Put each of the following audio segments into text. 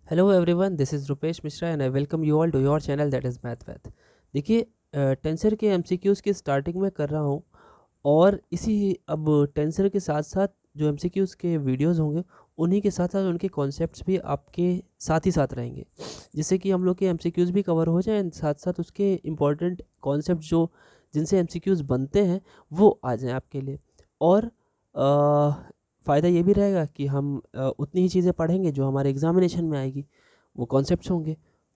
Hello everyone, this is Rupesh Mishra and I welcome you all to your channel that is math. देखिए, tensor के MCQs की starting में कर रहा हूँ और इसी अब टेंसर के साथ साथ जो एमसीक्यूज़ के वीडियोस होंगे उन्हीं के साथ साथ उनके कॉन्सेप्ट्स भी आपके साथ ही साथ रहेंगे, जिससे कि हम लोग के एमसीक्यूज़ भी कवर हो जाए एंड साथ साथ उसके इम्पॉर्टेंट कॉन्सेप्ट जो जिनसे एमसीक्यूज़ बनते हैं वो आ जाएँ आपके लिए। और फ़ायदा ये भी रहेगा कि हम उतनी ही चीज़ें पढ़ेंगे जो हमारे एग्ज़ामिनेशन में आएगी, वो कॉन्सेप्ट्स होंगे।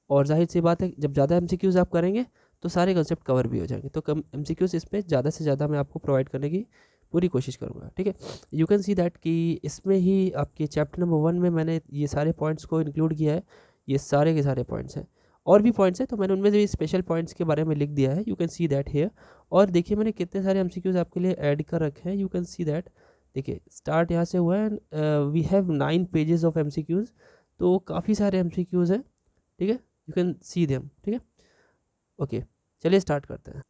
और ज़ाहिर-सी बात है, जब ज़्यादा एमसीक्यूज़ आप करेंगे तो सारे कॉन्सेप्ट कवर भी हो जाएँगे। तो कम एमसीक्यूज़ इस पे ज़्यादा से ज़्यादा मैं आपको प्रोवाइड करने की पूरी कोशिश करूँगा, ठीक है? यू कैन सी दैट कि इसमें ही आपके चैप्टर नंबर 1 में मैंने ये सारे पॉइंट्स को इंक्लूड किया है। ये सारे के सारे पॉइंट्स हैं। और भी पॉइंट्स हैं तो मैंने उनमें से भी स्पेशल पॉइंट्स के बारे में लिख दिया है। You can see that here. और देखिए मैंने कितने सारे एमसीक्यूज़ आपके लिए ऐड कर रखे हैं। You can see that. देखिए स्टार्ट यहाँ से हुआ है and we have 9 pages of MCQs. तो काफ़ी सारे एमसीक्यूज़ हैं, ठीक है? यू कैन सी देम, ठीक है? ओके, चलिए स्टार्ट करते हैं।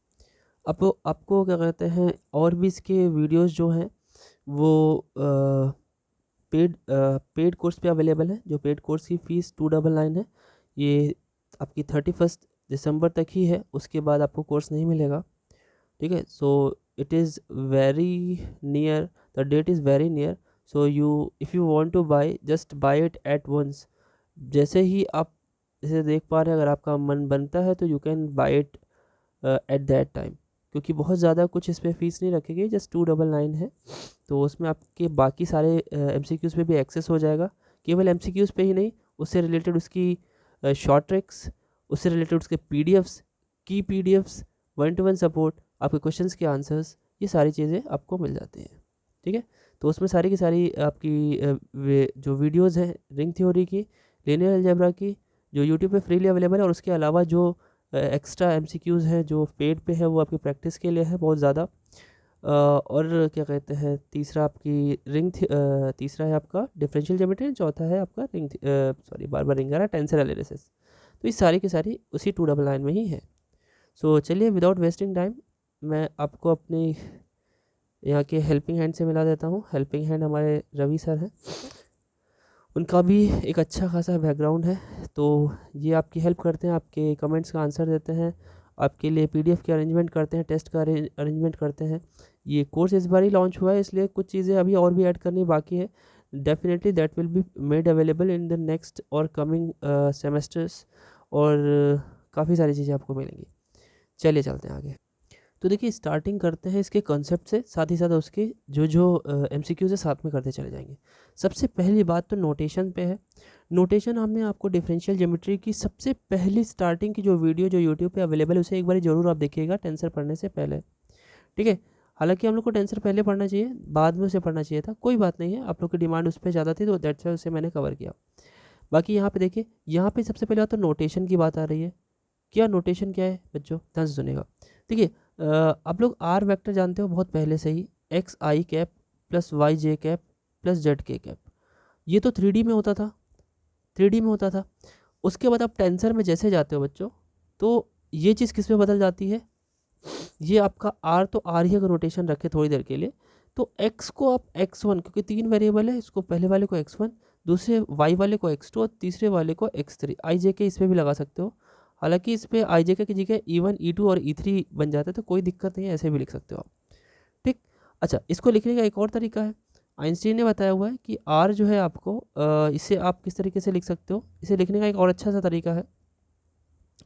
अब आपको क्या कहते हैं, और भी इसके वीडियोज़ जो हैं वो पेड कोर्स पे अवेलेबल है। जो पेड कोर्स की फ़ीस 299 है। ये आपकी 31 दिसंबर तक ही है, उसके बाद आपको कोर्स नहीं मिलेगा, ठीक है? So it is very near, the date is very near. So you if you want to buy just buy it at once. जैसे ही आप इसे देख पा रहे हैं, अगर आपका मन बनता है तो you can buy it at that time, क्योंकि बहुत ज़्यादा कुछ इस पे फ़ीस नहीं रखी गई, जस्ट 299 है। तो उसमें आपके बाकी सारे एमसीक्यूज़ पे भी एक्सेस हो जाएगा। केवल एमसीक्यूज़ पे ही नहीं, उससे रिलेटेड उसकी शॉर्ट ट्रिक्स, उससे रिलेटेड उसके पीडीएफ्स, की PDFs, one two one support, आपके क्वेश्चंस के आंसर्स, ये सारी चीज़ें आपको मिल जाती हैं, ठीक है? तो उसमें सारी की सारी आपकी जो वीडियोज़ हैं रिंग थ्योरी की, लीनियर अलजेब्रा की, जो यूट्यूब पे फ्रीली अवेलेबल है, और उसके अलावा जो एक्स्ट्रा एमसीक्यूज़ हैं जो पेड पे है, वो आपकी प्रैक्टिस के लिए है बहुत ज़्यादा। और क्या कहते हैं, तीसरा आपकी तीसरा है आपका डिफरेंशियल ज्योमेट्री, चौथा है आपका सॉरी बार बार रिंग आ रहा है, टेंसर एनालिसिस। तो ये सारी की सारी उसी 299 में ही है। सो चलिए विदाउट वेस्टिंग टाइम मैं आपको अपनी यहाँ के हेल्पिंग हैंड से मिला देता हूँ। हेल्पिंग हैंड हमारे रवि सर हैं। उनका भी एक अच्छा खासा बैकग्राउंड है, तो ये आपकी हेल्प करते हैं, आपके कमेंट्स का आंसर देते हैं, आपके लिए पीडीएफ की अरेंजमेंट करते हैं, टेस्ट का अरेंजमेंट करते हैं। ये कोर्स इस बार ही लॉन्च हुआ है, इसलिए कुछ चीज़ें अभी और भी ऐड करनी बाकी है। Definitely that will be made available in the next और कमिंग सेमेस्टर्स। और काफ़ी सारी चीज़ें आपको मिलेंगी। चलिए चलते हैं आगे। तो देखिए स्टार्टिंग करते हैं इसके कॉन्सेप्ट से, साथ ही साथ उसके जो जो एमसीक्यूज़ है साथ में करते चले जाएंगे। सबसे पहली बात तो नोटेशन पे है। नोटेशन हमने आपको डिफरेंशियल ज्योमेट्री की सबसे पहली स्टार्टिंग की जो वीडियो जो यूट्यूब पे अवेलेबल है, उसे एक बार ज़रूर आप देखिएगा टेंसर पढ़ने से पहले, ठीक है? हालांकि हम लोग को टेंसर पहले पढ़ना चाहिए, बाद में उसे पढ़ना चाहिए था, कोई बात नहीं है, आप लोग की डिमांड उस पर ज़्यादा थी तो दैट्स वाई उसे मैंने कवर किया। बाकी यहाँ पे देखिए, यहाँ पे सबसे पहले बात तो नोटेशन की बात आ रही है। क्या नोटेशन क्या है बच्चों, ध्यान से सुनेगा। देखिए, आप लोग आर वेक्टर जानते हो बहुत पहले से ही, एक्स आई कैप प्लस वाई जे कैप प्लस जेड के कैप। ये तो 3D में होता था, 3D में होता था। उसके बाद आप टेंसर में जैसे जाते हो बच्चों, तो ये चीज़ किस में बदल जाती है, ये आपका आर, तो आर ही अगर नोटेशन रखे थोड़ी देर के लिए, तो एक्स को आप x1, क्योंकि 3 वेरिएबल है, इसको पहले वाले को x1, दूसरे वाई वाले को x2 और तीसरे वाले को x3। आई जे के इस पर भी लगा सकते हो। हालांकि इस पर आई जे के की जगह E1 E2 और E3 बन जाता है, तो कोई दिक्कत नहीं है, ऐसे भी लिख सकते हो आप, ठीक? अच्छा, इसको लिखने का एक और तरीका है, आइंस्टीन ने बताया हुआ है कि आर जो है आपको इसे आप किस तरीके से लिख सकते हो। इसे लिखने का एक और अच्छा सा तरीका है,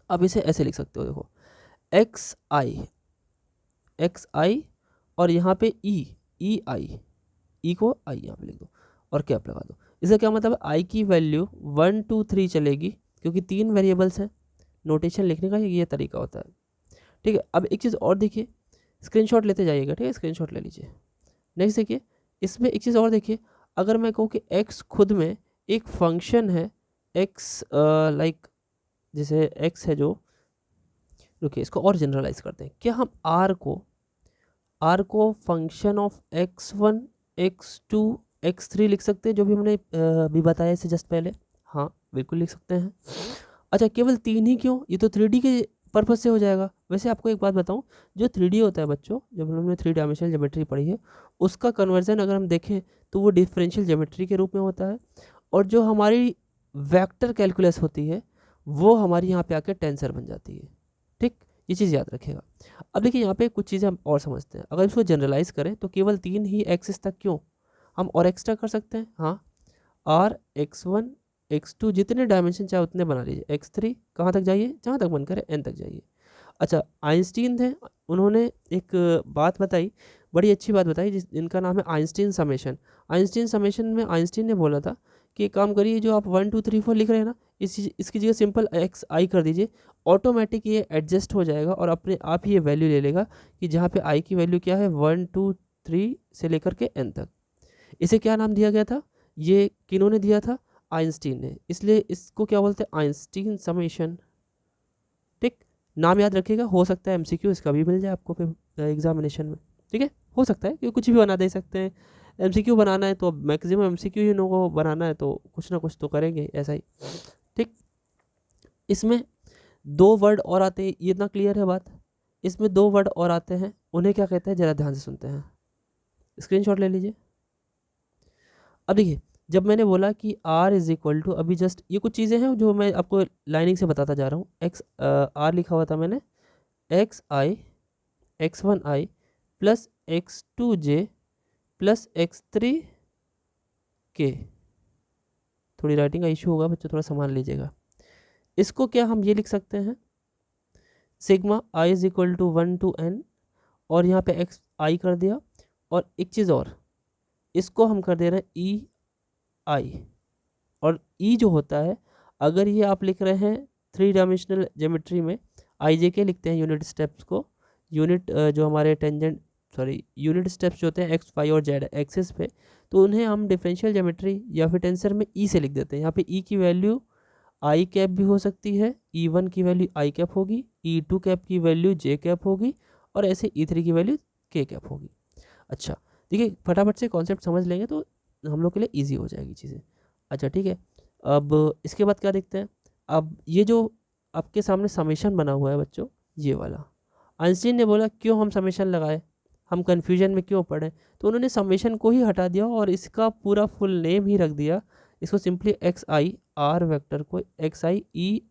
आप इसे ऐसे लिख सकते हो, देखो, एक्स आई और यहाँ पे ई आई को आई यहाँ पे लिख दो और कैप लगा दो। इसका क्या मतलब, आई की वैल्यू 1 2 3 चलेगी, क्योंकि 3 वेरिएबल्स हैं। नोटेशन लिखने का ये तरीका होता है, ठीक है? अब एक चीज़ और देखिए, स्क्रीनशॉट लेते जाइएगा, ठीक है? स्क्रीनशॉट ले लीजिए। नेक्स्ट देखिए, इसमें एक चीज़ और देखिए, अगर मैं कहूँ कि एक्स खुद में एक फंक्शन है, एक्स लाइक जैसे एक्स है जो, रुकिए इसको और जनरलाइज करते हैं, क्या हम आर को function of x1 x2 x3 लिख सकते हैं, जो भी हमने अभी बताया इससे जस्ट पहले? हाँ बिल्कुल लिख सकते हैं। अच्छा, केवल 3 ही क्यों, ये तो 3D के पर्पज़ से हो जाएगा। वैसे आपको एक बात बताऊं, जो 3D होता है बच्चों, जब हमने 3 डायमेंशनल ज्योमेट्री पढ़ी है, उसका कन्वर्जन अगर हम देखें तो वो डिफरेंशियल ज्योमेट्री के रूप में होता है। और जो हमारी वेक्टर कैलकुलस होती है वो हमारी यहाँ पे आके टेंसर बन जाती है। ठीक, ये चीज़ याद रखिएगा। अब देखिए यहाँ पे कुछ चीज़ें हम और समझते हैं। अगर इसको जनरलाइज करें तो केवल 3 ही एक्सिस तक क्यों, हम और एक्स्ट्रा कर सकते हैं। हाँ, आर x1 x2 जितने डायमेंशन चाहे उतने बना लीजिए। x3 कहाँ तक जाइए, जहाँ तक मन करे n तक जाइए। अच्छा, आइंस्टीन थे, उन्होंने एक बात बताई, बड़ी अच्छी बात बताई, जिनका नाम है आइंस्टीन समेशन। आइंस्टीन समेशन में आइंस्टीन ने बोला था कि एक काम करिए, जो आप 1 2 3 4 लिख रहे हैं ना, इसकी जगह सिंपल एक्स आई कर दीजिए, ऑटोमेटिक ये एडजस्ट हो जाएगा और अपने आप ही ये वैल्यू ले लेगा कि जहाँ पे आई की वैल्यू क्या है 1 2 3 से लेकर के n तक। इसे क्या नाम दिया गया था, ये किन्होंने दिया था, आइंस्टीन ने, इसलिए इसको क्या बोलते हैं, आइंस्टीन समेशन। ठीक, नाम याद रखिएगा, हो सकता है एमसीक्यू इसका भी मिल जाए आपको एग्जामिनेशन में। ठीक है, हो सकता है, क्योंकि कुछ भी बना दे सकते हैं। एमसीक्यू बनाना है तो मैक्सिमम एमसीक्यू ही लोगों को बनाना है, तो कुछ ना कुछ तो करेंगे ऐसा ही। ठीक, इसमें 2 वर्ड और आते हैं, ये इतना क्लियर है बात। इसमें 2 वर्ड और आते हैं, उन्हें क्या कहते हैं, जरा ध्यान से सुनते हैं, स्क्रीनशॉट ले लीजिए। अब देखिए, जब मैंने बोला कि r इज इक्वल टू, अभी जस्ट ये कुछ चीज़ें हैं जो मैं आपको लाइनिंग से बताता जा रहा हूँ। r लिखा हुआ था मैंने, xi x1i plus x2j plus x3k। थोड़ी राइटिंग का इशू होगा बच्चों, थोड़ा संभाल लीजिएगा। इसको क्या हम ये लिख सकते हैं, sigma i is equal to 1 to n, और यहाँ पे एक्स आई कर दिया, और एक चीज़ और, इसको हम कर दे रहे हैं ई आई। और ई जो होता है, अगर ये आप लिख रहे हैं 3 डायमेंशनल ज्योमेट्री में, आई जे के लिखते हैं यूनिट स्टेप्स को, यूनिट जो हमारे टेंजेंट यूनिट स्टेप्स जो होते हैं एक्स वाई और जेड एक्सिस पे, तो उन्हें हम डिफरेंशियल ज्योमेट्री या फिर टेंसर में ई से लिख देते हैं। यहाँ पे ई की वैल्यू आई कैप भी हो सकती है, ई वन की वैल्यू आई कैप होगी, ई टू कैप की वैल्यू जे कैप होगी, और ऐसे ई थ्री की वैल्यू के कैप होगी। अच्छा, देखिए फटाफट से कॉन्सेप्ट समझ लेंगे तो हम लोग के लिए ईजी हो जाएगी चीज़ें। अच्छा ठीक है, अब इसके बाद क्या देखते हैं। अब ये जो आपके सामने समेशन बना हुआ है बच्चों, ये वाला, आइंस्टीन ने बोला क्यों हम समेशन लगाए, हम कन्फ्यूजन में क्यों पड़े, तो उन्होंने समेशन को ही हटा दिया और इसका पूरा फुल नेम ही रख दिया। इसको simply x I R vector को एक्स आई ई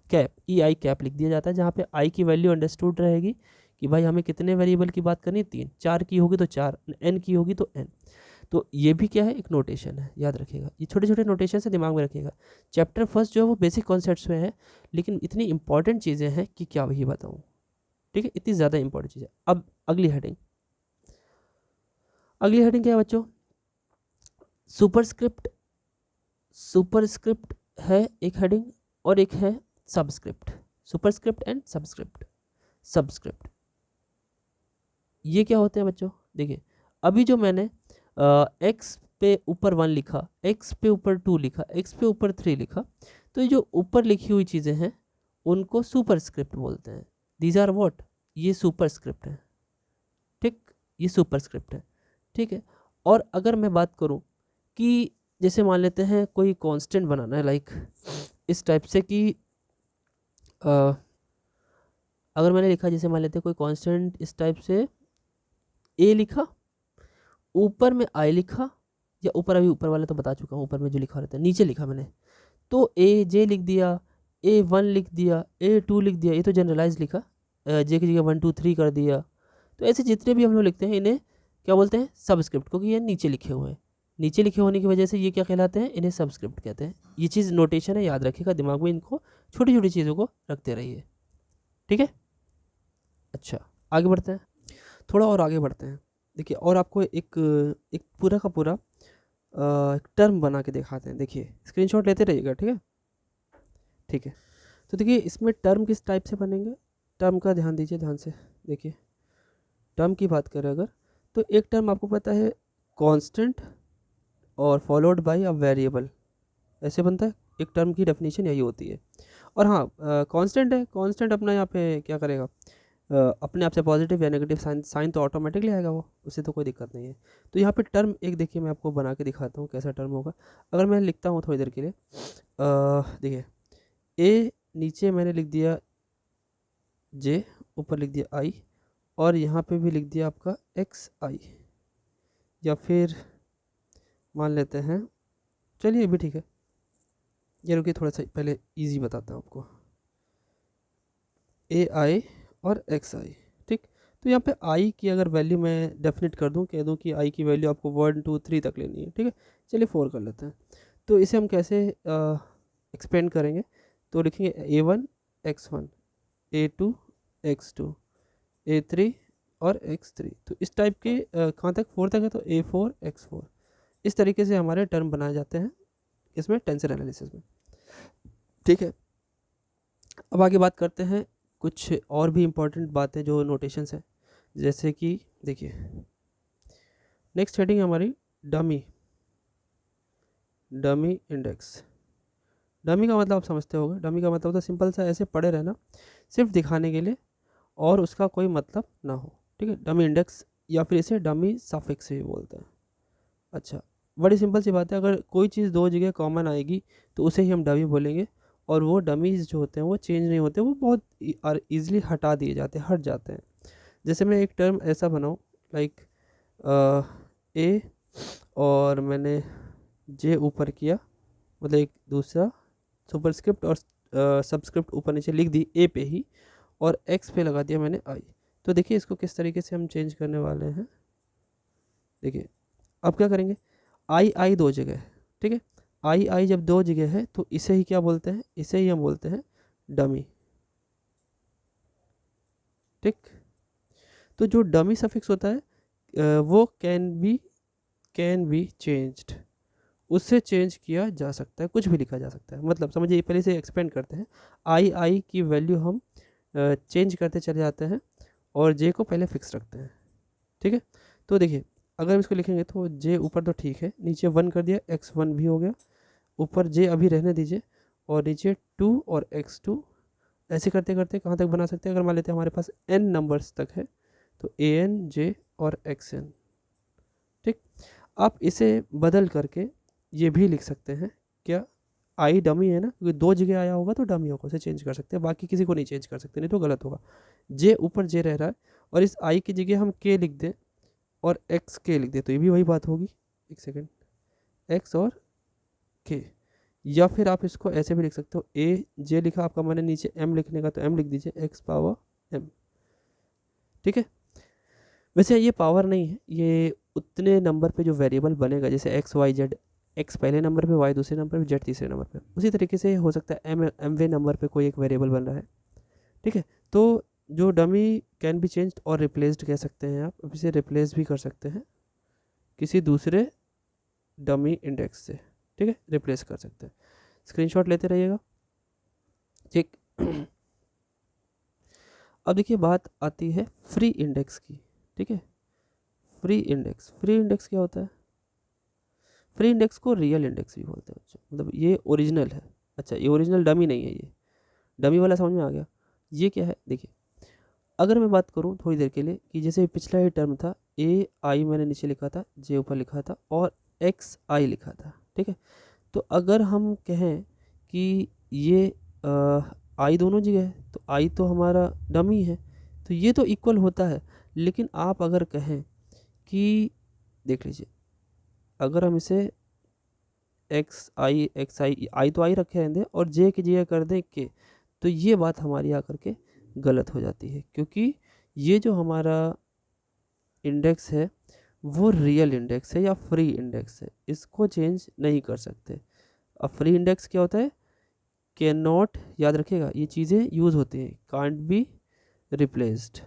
कैप ई आई कैप लिख दिया जाता है, जहाँ पे आई की वैल्यू अंडरस्टूड रहेगी कि भाई हमें कितने वेरिएबल की बात करनी है, 3, 4 की होगी तो 4, n की होगी तो n। तो ये भी क्या है, एक नोटेशन है, याद रखिएगा। ये छोटे छोटे नोटेशन से दिमाग में रखिएगा। चैप्टर फर्स्ट जो है वो बेसिक कॉन्सेप्ट्स में है, लेकिन इतनी इंपॉर्टेंट चीज़ें हैं कि क्या वही बताऊँ। ठीक है, इतनी ज़्यादा इंपॉर्टेंट चीज़ है। अब अगली हेडिंग, अगली हेडिंग क्या है बच्चों, सुपरस्क्रिप्ट। सुपरस्क्रिप्ट है एक हेडिंग, और एक है subscript. Superscript and subscript. Subscript ये क्या होते हैं बच्चों, देखिए अभी जो मैंने एक्स पे ऊपर 1 लिखा, एक्स पे ऊपर 2 लिखा, एक्स पे ऊपर 3 लिखा, तो ये जो ऊपर लिखी हुई चीज़ें हैं उनको सुपरस्क्रिप्ट बोलते हैं। दीज आर व्हाट, ये सुपरस्क्रिप्ट है। ठीक, ये सुपरस्क्रिप्ट है। ठीक है, और अगर मैं बात करूं कि जैसे मान लेते हैं कोई कांस्टेंट बनाना है, लाइक इस टाइप से कि अगर मैंने लिखा, जैसे मान लेते हैं कोई कांस्टेंट इस टाइप से, ए लिखा, ऊपर में आई लिखा, या ऊपर अभी ऊपर वाला तो बता चुका हूँ, ऊपर में जो लिखा रहता है, नीचे लिखा मैंने तो ए जे लिख दिया, ए वन लिख दिया, ए टू लिख दिया, ये तो जनरलाइज लिखा, जे की जगह 1 2 3 कर दिया। तो ऐसे जितने भी हम लोग लिखते हैं इन्हें क्या बोलते हैं, सबस्क्रिप्ट, क्योंकि ये नीचे लिखे हुए हैं। नीचे लिखे होने की वजह से ये क्या कहलाते हैं, इन्हें सबस्क्रिप्ट कहते हैं। ये चीज़ नोटेशन है, याद रखिएगा दिमाग में, इनको छोटी छोटी चीज़ों को रखते रहिए। ठीक है, अच्छा आगे बढ़ते हैं, थोड़ा और आगे बढ़ते हैं। देखिए और आपको एक एक पूरा का पूरा एक टर्म बना के दिखाते हैं। देखिए स्क्रीनशॉट लेते रहिएगा, ठीक है। ठीक है, तो देखिए इसमें टर्म किस टाइप से बनेंगे, टर्म का ध्यान दीजिए, ध्यान से देखिए। टर्म की बात करें अगर, तो एक टर्म आपको पता है कांस्टेंट और फॉलोड बाय अ वेरिएबल, ऐसे बनता है। एक टर्म की डेफिनेशन यही होती है। और हाँ, कांस्टेंट है, कांस्टेंट अपना यहाँ पे क्या करेगा, अपने आप से पॉजिटिव या नेगेटिव साइन साइन तो ऑटोमेटिकली आएगा, वो उससे तो कोई दिक्कत नहीं है। तो यहाँ पे टर्म एक देखिए, मैं आपको बना के दिखाता हूँ कैसा टर्म होगा। अगर मैं लिखता हूँ थोड़ी देर के लिए, देखिए ए नीचे मैंने लिख दिया जे, ऊपर लिख दिया आई, और यहाँ पे भी लिख दिया आपका एक्स आई, या फिर मान लेते हैं, चलिए ये भी ठीक है, ये रुकिए थोड़ा सा पहले इजी बताता हूँ आपको, ए आई और एक्स आई, ठीक। तो यहाँ पे आई की अगर वैल्यू मैं डेफिनेट कर दूँ, कह दूँ कि आई की वैल्यू आपको 1 2 3 तक लेनी है, ठीक है। चलिए 4 कर लेते हैं। तो इसे हम कैसे एक्सपेंड करेंगे, तो लिखेंगे A1 x1, A2 x2, A3 और x3। तो इस टाइप के कहाँ तक, 4 तक है, तो A4 x4। इस तरीके से हमारे टर्म बनाए जाते हैं इसमें टेंसर एनालिसिस में, ठीक है। अब आगे बात करते हैं कुछ और भी इम्पोर्टेंट बातें जो नोटेशंस हैं, जैसे कि देखिए नेक्स्ट हेडिंग हमारी डमी, डमी इंडेक्स। डमी का मतलब आप समझते होंगे, डमी का मतलब होता है सिंपल सा ऐसे पड़े रहना सिर्फ दिखाने के लिए और उसका कोई मतलब ना हो, ठीक है। डमी इंडेक्स या फिर इसे डमी सफिक्स भी बोलते हैं। अच्छा, बड़ी सिंपल सी बात है, अगर कोई चीज़ दो जगह कॉमन आएगी तो उसे ही हम डमी बोलेंगे, और वो डमीज जो होते हैं वो चेंज नहीं होते, वो बहुत ईजिली हटा दिए जाते हैं, हट जाते हैं। जैसे मैं एक टर्म ऐसा बनाऊँ लाइक ए और मैंने जे ऊपर किया, मतलब एक दूसरा सुपरस्क्रिप्ट और सबस्क्रिप्ट ऊपर नीचे लिख दी ए पे ही, और एक्स पे लगा दिया मैंने आई। तो देखिए इसको किस तरीके से हम चेंज करने वाले हैं। देखिए अब क्या करेंगे, आई आई दो जगह है, ठीक है। आई आई जब दो जगह है तो इसे ही क्या बोलते हैं, इसे ही हम बोलते हैं डमी, ठीक। तो जो डमी सफिक्स होता है वो कैन बी चेंज्ड, उससे चेंज किया जा सकता है, कुछ भी लिखा जा सकता है। मतलब समझिए पहले से एक्सपेंड करते हैं, आई आई की वैल्यू हम चेंज करते चले जाते हैं और जे को पहले फिक्स रखते हैं, ठीक है। तो देखिए अगर हम इसको लिखेंगे तो जे ऊपर तो ठीक है, नीचे 1 कर दिया, x1 भी हो गया, ऊपर जे अभी रहने दीजिए, और नीचे 2 और x2। ऐसे करते करते कहाँ तक बना सकते हैं, अगर मान लेते हैं हमारे पास n नंबर्स तक है, तो an j और xn, ठीक। आप इसे बदल करके ये भी लिख सकते हैं, क्या आई डमी है ना, क्योंकि दो जगह आया होगा तो डमी होगा, उसे चेंज कर सकते हैं, बाकी किसी को नहीं चेंज कर सकते, नहीं तो गलत होगा। जे ऊपर जे रह रहा है, और इस आई की जगह हम के लिख दें और एक्स के लिख दें, तो ये भी वही बात होगी। एक सेकेंड, एक्स और के। या फिर आप इसको ऐसे भी लिख सकते हो, ए जे लिखा आपका, मैंने नीचे एम लिखने का तो एम लिख दीजिए, एक्स पावर एम, ठीक है। वैसे ये पावर नहीं है, ये उतने नंबर पे जो वेरिएबल बनेगा, जैसे एक्स वाई जेड, एक्स पहले नंबर पे, वाई दूसरे नंबर पे, जेड तीसरे नंबर पे, उसी तरीके से हो सकता है एम वे नंबर पे कोई एक वेरिएबल बन रहा है, ठीक है। तो जो डमी कैन बी चेंज्ड और रिप्लेस्ड कह सकते हैं आप, अब इसे रिप्लेस भी कर सकते हैं किसी दूसरे डमी इंडेक्स से, ठीक है, रिप्लेस कर सकते हैं। स्क्रीनशॉट लेते रहिएगा, ठीक। अब देखिए बात आती है फ्री इंडेक्स की, ठीक है। फ्री इंडेक्स, फ्री इंडेक्स क्या होता है, फ्री इंडेक्स को रियल इंडेक्स भी बोलते हैं, मतलब ये ओरिजिनल है। अच्छा, ये ओरिजिनल डमी नहीं है, ये डमी वाला समझ में आ गया। ये क्या है, देखिए अगर मैं बात करूँ थोड़ी देर के लिए कि जैसे पिछला ही टर्म था, ए आई मैंने नीचे लिखा था, जे ऊपर लिखा था, और एक्स आई लिखा था, ठीक है। तो अगर हम कहें कि ये आई दोनों जगह है, तो आई तो हमारा डमी है, तो ये तो इक्वल होता है। लेकिन आप अगर कहें कि देख लीजिए, अगर हम इसे एक्स आई आई तो आई रखे रहेंगे और जे की जगह कर दें के, तो ये बात हमारी आकर के गलत हो जाती है, क्योंकि ये जो हमारा इंडेक्स है वो रियल इंडेक्स है या फ्री इंडेक्स है, इसको चेंज नहीं कर सकते। अब फ्री इंडेक्स क्या होता है, कैन नॉट, याद रखिएगा ये चीज़ें यूज़ होती हैं, कांट बी रिप्लेस्ड,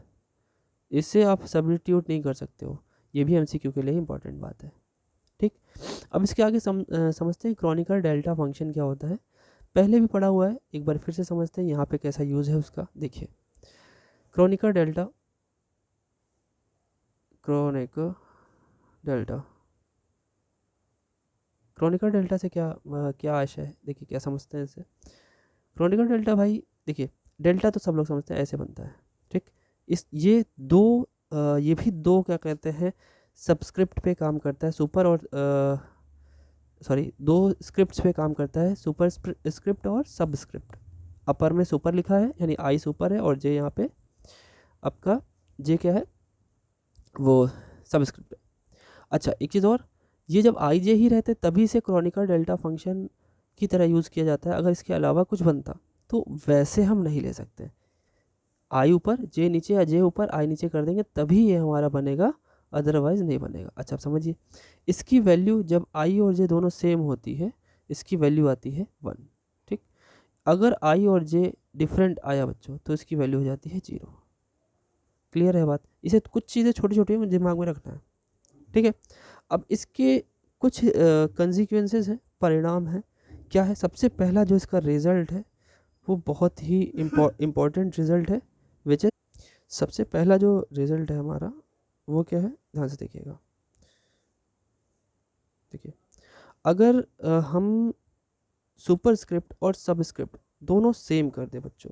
इससे आप सब्स्टिट्यूट नहीं कर सकते हो। ये भी एमसीक्यू के लिए इंपॉर्टेंट बात है, ठीक। अब इसके आगे समझते हैं क्रॉनिकल डेल्टा फंक्शन क्या होता है। पहले भी पढ़ा हुआ है, एक बार फिर से समझते हैं यहाँ पे कैसा यूज़ है उसका। देखिए Chronicle delta, Chronicle delta, Chronicle delta से क्या आशय है, देखिए क्या समझते हैं इसे। क्रॉनिकल डेल्टा भाई देखिए, डेल्टा तो सब लोग समझते हैं ऐसे बनता है, ठीक। इस ये दो ये भी दो क्या कहते हैं, सबस्क्रिप्ट पे काम करता है, सुपर और सॉरी दो स्क्रिप्ट्स पे काम करता है, सुपर स्क्रिप्ट और सबस्क्रिप्ट। अपर में सुपर लिखा है यानी आई सुपर है, और जे यहाँ पे आपका जे क्या है, वो सबस्क्रिप्ट है। अच्छा एक चीज़ और, ये जब आई जे ही रहते तभी से क्रॉनिकल डेल्टा फंक्शन की तरह यूज़ किया जाता है। अगर इसके अलावा कुछ बनता तो वैसे हम नहीं ले सकते। आई ऊपर जे नीचे या जे ऊपर आई नीचे कर देंगे तभी ये हमारा बनेगा, अदरवाइज नहीं बनेगा। अच्छा, आप समझिए, इसकी वैल्यू जब आई और जे दोनों सेम होती है, इसकी वैल्यू आती है 1। ठीक, अगर आई और जे डिफरेंट आया बच्चों तो इसकी वैल्यू हो जाती है 0। क्लियर है बात? इसे कुछ चीज़ें छोटी छोटी दिमाग में रखना है। ठीक है, अब इसके कुछ कंसिक्वेंसेस हैं, परिणाम हैं। क्या है? सबसे पहला जो इसका रिजल्ट है वो बहुत ही इम्पोर्टेंट रिजल्ट है, विच इज, सबसे पहला जो रिजल्ट है हमारा वो क्या है, ध्यान से देखिएगा। देखिए, अगर हम सुपरस्क्रिप्ट और सबस्क्रिप्ट दोनों सेम कर दे बच्चों,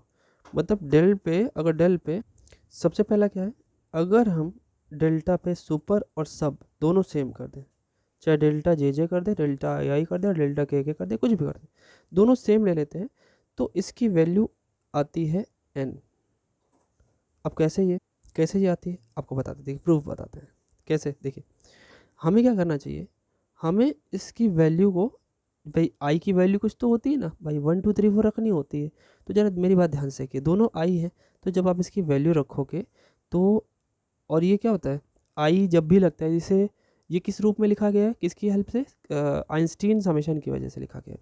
मतलब डेल पे, अगर डेल पे सबसे पहला क्या है, अगर हम डेल्टा पे सुपर और सब दोनों सेम कर दें, चाहे डेल्टा जे जे कर दे, डेल्टा आई आई कर दे, डेल्टा के कर दे, कुछ भी कर दे, दोनों सेम ले लेते हैं तो इसकी वैल्यू आती है n। अब कैसे ये आती है आपको बताते हैं, देखिए प्रूफ बताते हैं कैसे। देखिए, हमें क्या करना चाहिए, हमें इसकी वैल्यू को, भाई आई की वैल्यू कुछ तो होती है ना भाई, 1 2 3 4 रखनी होती है। तो जरा मेरी बात ध्यान से, कि दोनों आई है तो जब आप इसकी वैल्यू रखोगे तो, और ये क्या होता है, आई जब भी लगता है, जैसे ये किस रूप में लिखा गया है, किसकी हेल्प से, आइंस्टीन समेशन की वजह से लिखा गया है।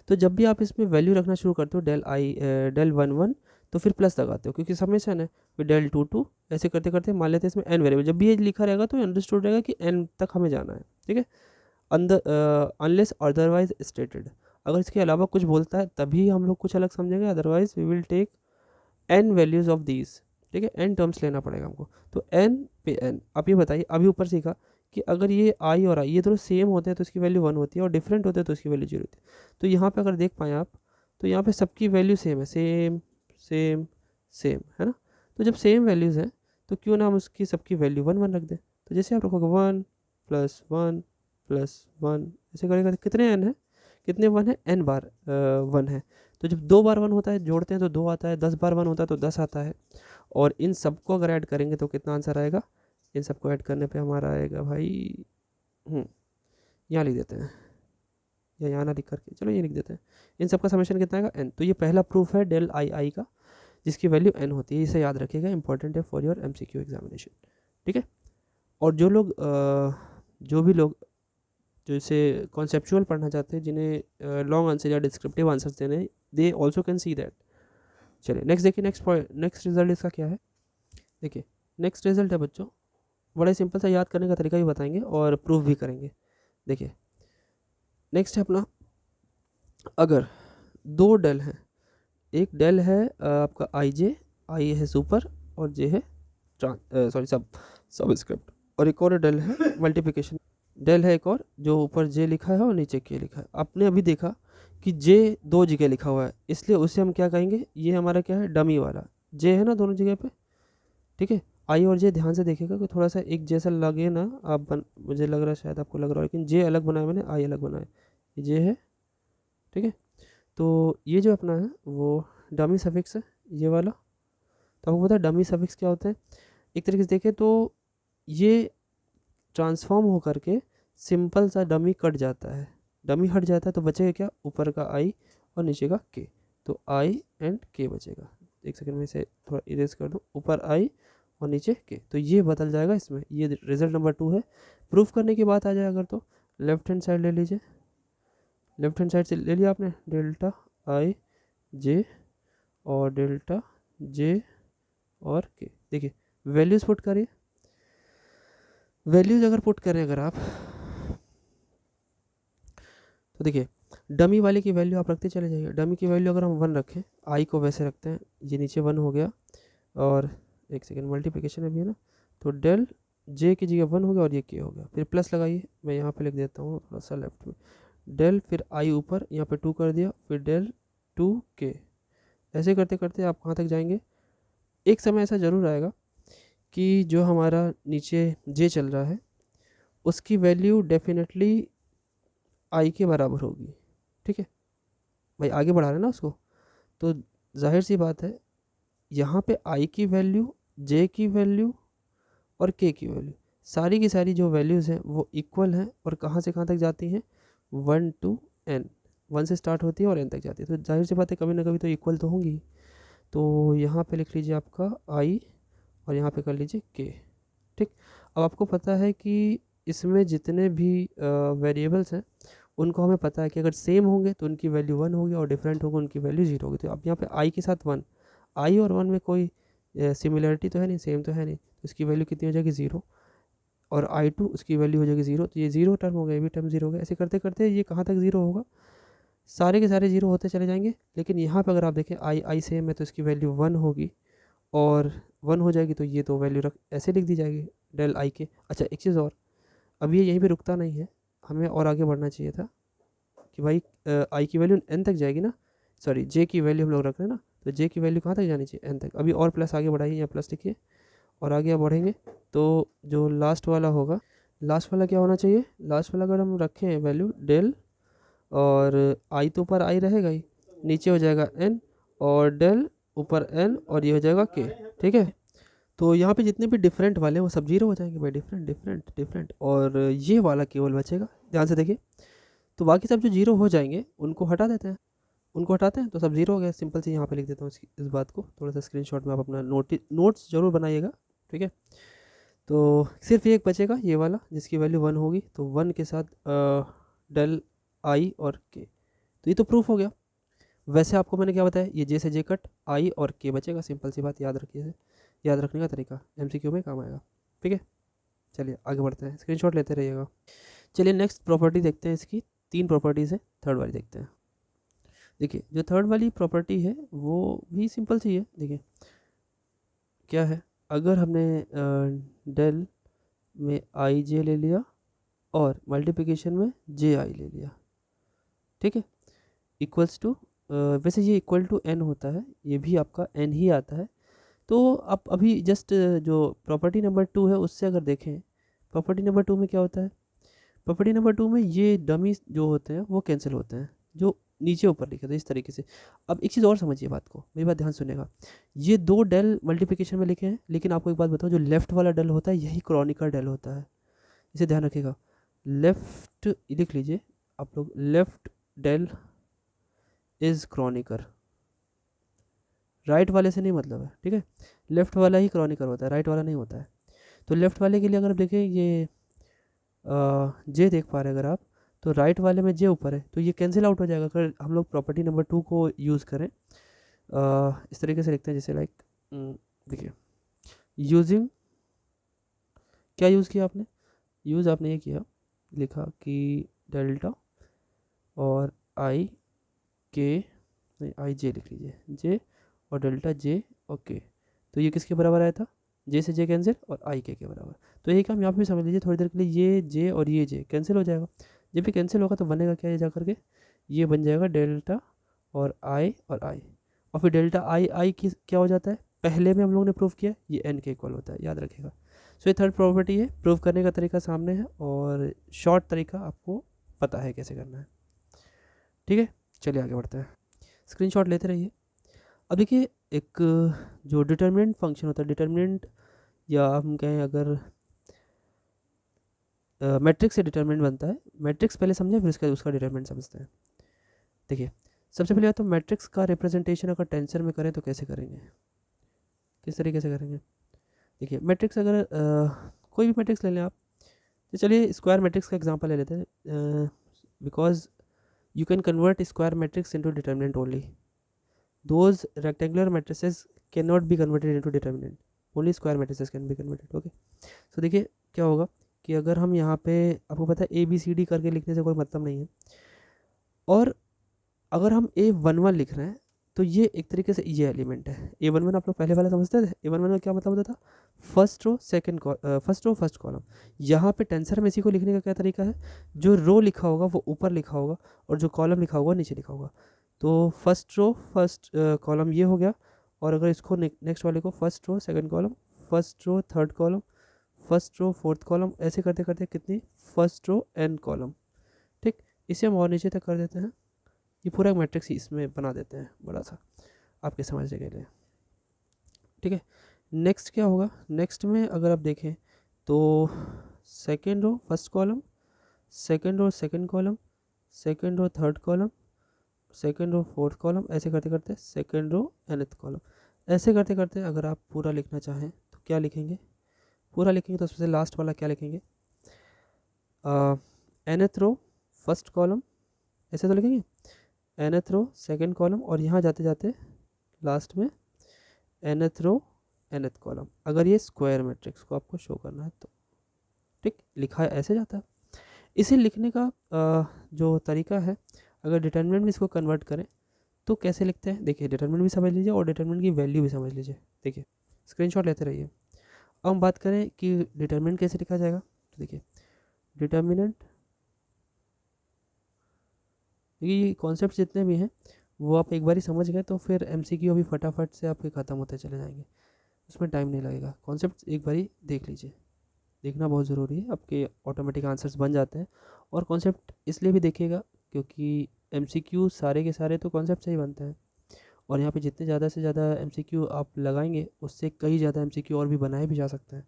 तो जब भी आप इसमें वैल्यू रखना शुरू करते हो, डेल आई डेल 1 1, तो फिर प्लस लगाते हो क्योंकि समेशन है, फिर डेल 2 2, ऐसे करते करते मान लेते हैं इसमें n वेरिएबल। जब भी ये लिखा रहेगा तो अंडरस्टूड रहेगा कि n तक हमें जाना है। ठीक है, अनलेस अदरवाइज स्टेटेड, अगर इसके अलावा कुछ बोलता है तभी हम लोग कुछ अलग समझेंगे, otherwise we will take n values of these. ठीक है, n टर्म्स लेना पड़ेगा हमको। तो n पे n, आप ये बताइए, अभी ऊपर सीखा कि अगर ये i और i ये दोनों सेम होते हैं तो इसकी वैल्यू 1 होती है, और डिफरेंट होते हैं तो इसकी वैल्यू 0 होती है। तो यहाँ पे अगर देख पाएँ आप, तो यहाँ पे सबकी वैल्यू सेम है, सेम सेम सेम, है ना। तो जब सेम वैल्यूज़ हैं तो क्यों ना हम उसकी सबकी वैल्यू 1 1 रख दें। तो जैसे आप रखोगे 1 + 1 + 1, ऐसे करेगा कितने n है, कितने 1 है, n बार 1 है। तो जब 2 बार 1 होता है जोड़ते हैं तो 2 आता है, 10 बार 1 होता है तो 10 आता है। और इन सबको अगर ऐड करेंगे तो कितना आंसर आएगा, इन सबको ऐड करने पे हमारा आएगा भाई, यहाँ लिख देते हैं, या यहाँ ना लिख करके, चलो ये लिख देते हैं, इन सबका समेशन कितना आएगा n। तो ये पहला प्रूफ है डेल आई आई का, जिसकी वैल्यू n होती है। इसे याद रखिएगा, इंपॉर्टेंट है फॉर योर MCQ एग्जामिनेशन। ठीक है, और जो लोग जो भी लोग जो इसे कॉन्सेप्चुअल पढ़ना चाहते हैं, जिन्हें लॉन्ग आंसर या डिस्क्रिप्टिव आंसर्स देने, they also can see that. चलिए नेक्स्ट देखिए, नेक्स्ट रिजल्ट इसका क्या है। देखिए, नेक्स्ट रिजल्ट है बच्चों, बड़ा ही सिंपल सा याद करने का तरीका भी बताएंगे और प्रूफ भी करेंगे। देखिए, नेक्स्ट है अपना, अगर 2 डेल हैं, एक डेल है आपका आई जे, आई है सुपर और जे है सबस्क्रिप्ट, और एक और डेल है मल्टीप्लिकेशन, डेल है एक और जो ऊपर जे लिखा है और नीचे के लिखा है। आपने अभी देखा कि जे 2 जगह लिखा हुआ है, इसलिए उसे हम क्या कहेंगे, ये हमारा क्या है, डमी वाला जे है ना दोनों जगह पे। ठीक है, आई और जे ध्यान से देखिएगा कि थोड़ा सा एक जैसा लगे ना, मुझे लग रहा है शायद आपको लग रहा है, लेकिन जे अलग बनाया मैंने, आई अलग बनाया, ये जे है। ठीक है, तो ये जो अपना है वो डमी सफिक्स है, ये वाला। तो आपको पता है डमी सफिक्स क्या होता है, एक तरीके से देखें तो ये ट्रांसफॉर्म होकर के सिंपल सा डमी कट जाता है, डमी हट जाता है तो बचेगा क्या, ऊपर का आई और नीचे का के, तो आई एंड के बचेगा। एक सेकंड में इसे थोड़ा इरेज कर दूँ, ऊपर आई और नीचे के, तो ये बदल जाएगा इसमें। ये रिजल्ट नंबर 2 है। प्रूफ करने की बात आ जाए अगर, तो लेफ्ट हैंड साइड ले लीजिए, लेफ्ट हैंड साइड से ले लिया आपने, डेल्टा आई जे और डेल्टा जे और के। देखिए वैल्यूज़ पुट करिए, वैल्यूज़ अगर पुट करें अगर आप, तो देखिए डमी वाले की वैल्यू आप रखते चले जाइए। डमी की वैल्यू अगर हम 1 रखें, आई को वैसे रखते हैं, ये नीचे 1 हो गया, और एक सेकेंड मल्टीप्लिकेशन अभी है ना, तो डेल जे की जगह 1 हो गया और ये के हो गया, फिर प्लस लगाइए, मैं यहाँ पे लिख देता हूँ थोड़ा सा लेफ्ट में, डेल फिर आई ऊपर, यहाँ पे 2 कर दिया, फिर डेल 2 के, ऐसे करते करते आप कहाँ तक जाएंगे। एक समय ऐसा ज़रूर आएगा कि जो हमारा नीचे जे चल रहा है उसकी वैल्यू डेफिनेटली आई के बराबर होगी। ठीक है भाई, आगे बढ़ा रहे हैं ना उसको, तो जाहिर सी बात है यहाँ पे आई की वैल्यू, जे की वैल्यू और के की वैल्यू, सारी की सारी जो वैल्यूज़ हैं वो इक्वल हैं, और कहाँ से कहाँ तक जाती हैं, 1 to n। 1 से स्टार्ट होती है और n तक जाती है, तो जाहिर सी बात है कभी ना कभी तो इक्वल तो होंगी। तो यहाँ पे लिख लीजिए आपका i और यहाँ पे कर लीजिए k। ठीक, अब आपको पता है कि इसमें जितने भी वेरिएबल्स हैं उनको हमें पता है कि अगर सेम होंगे तो उनकी वैल्यू 1 होगी और डिफरेंट होगा उनकी वैल्यू 0 होगी। तो अब यहाँ पे i के साथ 1, i और 1 में कोई सिमिलरिटी तो है नहीं, सेम तो है नहीं, तो इसकी वैल्यू कितनी हो जाएगी 0, और i2 उसकी वैल्यू हो जाएगी 0, तो ये 0 टर्म हो गया, ये भी टर्म 0 हो गया। ऐसे करते करते ये कहाँ तक 0 होगा, सारे के सारे 0 होते चले जाएंगे। लेकिन यहाँ पर अगर आप देखें i सेम है तो इसकी वैल्यू 1 होगी और 1 हो जाएगी, तो ये तो वैल्यू रख ऐसे लिख दी जाएगी डेल i के। अच्छा एक चीज़ और, अब ये यहीं पे रुकता नहीं है, हमें और आगे बढ़ना चाहिए था कि भाई i की वैल्यू n तक जाएगी ना, सॉरी j की वैल्यू हम लोग रख रहे हैं ना, तो j की वैल्यू कहाँ तक जानी चाहिए, n तक। अभी और प्लस आगे बढ़ाइए, यहाँ प्लस लिखिए और आगे आप बढ़ेंगे तो जो लास्ट वाला होगा, लास्ट वाला क्या होना चाहिए, लास्ट वाला अगर हम रखें वैल्यू डेल, और i तो ऊपर i रहेगा ही, नीचे हो जाएगा n, और डेल ऊपर n, और ये हो जाएगा k। ठीक है, तो यहाँ पे जितने भी डिफरेंट वाले हैं वो सब 0 हो जाएंगे भाई, डिफरेंट डिफरेंट डिफरेंट, और ये वाला केवल बचेगा। ध्यान से देखिए, तो बाकी सब जो 0 हो जाएंगे उनको हटा देते हैं, उनको हटाते हैं तो सब 0 हो गया। सिंपल से यहाँ पे लिख देता हूँ इस बात को, थोड़ा सा स्क्रीनशॉट में आप अपना नोट्स जरूर बनाइएगा। ठीक है, तो सिर्फ एक बचेगा ये वाला जिसकी वैल्यू 1 होगी, तो 1 के साथ डेल i और k, तो ये तो प्रूफ हो गया। वैसे आपको मैंने क्या बताया, ये जे से जे कट, i और k बचेगा, सिंपल सी बात, याद रखिए, याद रखने का तरीका MCQ में काम आएगा। ठीक है, चलिए आगे बढ़ते हैं, स्क्रीनशॉट लेते रहिएगा। चलिए नेक्स्ट प्रॉपर्टी देखते हैं, इसकी 3 प्रॉपर्टीज़ है, थर्ड वाली देखते हैं। देखिए जो थर्ड वाली प्रॉपर्टी है वो भी सिंपल सी है। देखिए क्या है, अगर हमने डेल में आई जे ले लिया और मल्टीप्लिकेशन में जे आई ले लिया, ठीक है, इक्वल्स टू, वैसे ये इक्वल टू n होता है, ये भी आपका n ही आता है। तो आप अभी जस्ट जो प्रॉपर्टी नंबर 2 है उससे अगर देखें, प्रॉपर्टी नंबर 2 में क्या होता है, प्रॉपर्टी नंबर 2 में ये डमी जो होते हैं वो कैंसिल होते हैं, जो नीचे ऊपर लिखे थे इस तरीके से। अब एक चीज़ और समझिए बात को, मेरी बात ध्यान सुनेगा, ये 2 डेल मल्टीप्लिकेशन में लिखे हैं, लेकिन आपको एक बात बताओ, जो लेफ्ट वाला डेल होता है यही क्रॉनिकल डेल होता है, इसे ध्यान रखिएगा। लेफ्ट लिख लीजिए आप लोग, लेफ्ट डेल इज क्रॉनिकर, राइट वाले से नहीं मतलब है। ठीक है, लेफ्ट वाला ही क्रॉनिकर होता है, राइट वाला नहीं होता है। तो लेफ्ट वाले के लिए अगर देखें, ये जे देख पा रहे हैं अगर आप, तो राइट वाले में जे ऊपर है, तो ये कैंसिल आउट हो जाएगा अगर हम लोग प्रॉपर्टी नंबर 2 को यूज़ करें। इस तरीके से लिखते हैं जैसे लाइक, देखिए यूजिंग, क्या यूज़ किया आपने, यूज़ आपने ये किया, लिखा कि डेल्टा और आई के, नहीं आई जे लिख लीजिए, जे और डेल्टा जे और के, तो ये किसके बराबर आया था, जे से जे कैंसिल और आई के बराबर। तो यही काम यहाँ पे भी समझ लीजिए, थोड़ी देर के लिए ये जे और ये जे कैंसिल हो जाएगा, जब भी कैंसिल होगा तो बनेगा क्या, ये जा करके ये बन जाएगा डेल्टा और आई, और फिर डेल्टा आई की क्या हो जाता है, पहले में हम लोगों ने प्रूव किया ये एन के इक्वल होता है, याद रखिएगा। सो ये थर्ड प्रॉपर्टी है, प्रूव करने का तरीका सामने है और शॉर्ट तरीका आपको पता है कैसे करना है। ठीक है, चलिए आगे बढ़ते हैं, स्क्रीनशॉट लेते रहिए। अब देखिए एक जो डिटर्मिनेंट फंक्शन होता है, डिटर्मिनेंट या हम कहें अगर मैट्रिक्स से डिटर्मिनेंट बनता है, मैट्रिक्स पहले समझें फिर उसका डिटर्मिनेंट समझते हैं। देखिए सबसे पहले तो मैट्रिक्स का रिप्रेजेंटेशन अगर टेंसर में करें तो कैसे करेंगे, किस तरीके से करेंगे। देखिए मैट्रिक्स अगर कोई भी मैट्रिक्स ले लें आप, तो चलिए स्क्वायर मैट्रिक्स का एग्जांपल ले लेते हैं, because you can convert square matrix into determinant only, those rectangular matrices cannot be converted into determinant, only square matrices can be converted। okay, so देखिए क्या होगा कि अगर हम यहाँ पे, आपको पता है ABCD करके लिखने से कोई मतलब नहीं है, और अगर हम A11 लिख रहे हैं तो ये एक तरीके से ये एलिमेंट है A11, आप लोग पहले वाला समझते थे, A11 का क्या मतलब होता था, first row second, first row first column. यहाँ पे टेंसर में इसी को लिखने का क्या तरीका है, जो रो लिखा होगा वो ऊपर लिखा होगा और जो कॉलम लिखा होगा नीचे लिखा होगा। तो फर्स्ट रो फर्स्ट कॉलम ये हो गया, और अगर इसको नेक्स्ट वाले को first row second column, first row third column, first row fourth column, ऐसे करते करते कितनी, फर्स्ट रो एन कॉलम। ठीक, इसे हम और नीचे तक कर देते हैं, ये पूरा मैट्रिक्स इसमें बना देते हैं बड़ा सा आपके समझने के लिए। ठीक है, नेक्स्ट क्या होगा, नेक्स्ट में अगर आप देखें तो second row first column, second row second column, second row third column, second row fourth column, ऐसे करते करते सेकेंड रो nth कॉलम, ऐसे करते करते अगर आप पूरा लिखना चाहें तो क्या लिखेंगे, पूरा लिखेंगे तो उसमें से लास्ट वाला क्या लिखेंगे, nth रो फर्स्ट कॉलम, ऐसे तो लिखेंगे nth रो सेकेंड कॉलम, और यहाँ जाते जाते लास्ट में nth रो nth कॉलम, अगर ये स्क्वायर मैट्रिक्स को आपको शो करना है तो। ठीक, लिखा है ऐसे जाता है। इसे लिखने का जो तरीका है, अगर डिटर्मिनेंट में इसको कन्वर्ट करें तो कैसे लिखते हैं, देखिए डिटर्मिनेंट भी समझ लीजिए और डिटर्मिनेंट की वैल्यू भी समझ लीजिए। देखिए स्क्रीनशॉट लेते रहिए। अब हम बात करें कि डिटर्मिनेंट कैसे लिखा जाएगा, तो देखिए डिटर्मिनेंट, ये कॉन्सेप्ट जितने भी हैं वो आप एक बार ही समझ गए तो फिर एमसीक्यू भी फटाफट से आपके ख़त्म होते चले जाएंगे, उसमें टाइम नहीं लगेगा। कॉन्सेप्ट एक बार ही देख लीजिए, देखना बहुत ज़रूरी है, आपके ऑटोमेटिक आंसर्स बन जाते हैं। और कॉन्सेप्ट इसलिए भी देखिएगा क्योंकि एमसीक्यू सारे के सारे तो कॉन्सेप्ट से ही बनते हैं, और यहाँ पे जितने ज़्यादा से ज़्यादा एमसीक्यू आप लगाएंगे उससे कई ज़्यादा एमसीक्यू और भी बनाए भी जा सकते हैं।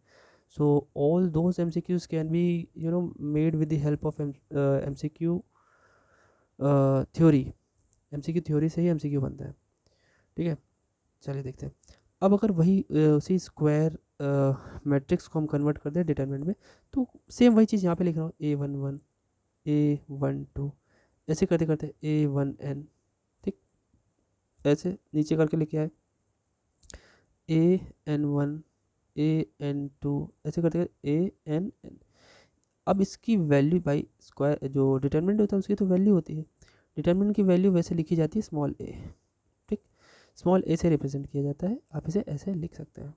So all those MCQs can be made with the help of MCQ theory, MCQ theory से ही एमसीक्यू बनता है। ठीक है, चलिए देखते हैं। अब अगर वही उसी स्क्वायर मैट्रिक्स को हम कन्वर्ट कर दें डिटरमिनेंट में, तो सेम वही चीज़ यहाँ पे लिख रहा हूँ, A11 A12 ऐसे करते करते A1n, ठीक, ऐसे नीचे करके लिखे आए AN1 AN2, ऐसे करते करते ANN। अब इसकी वैल्यू बाई स्क्वायर, जो डिटरमिनेंट होता है उसकी तो वैल्यू होती है, डिटरमिनेंट की वैल्यू वैसे लिखी जाती है स्मॉल a, ठीक, स्मॉल a से रिप्रेजेंट किया जाता है, आप इसे ऐसे लिख सकते हैं।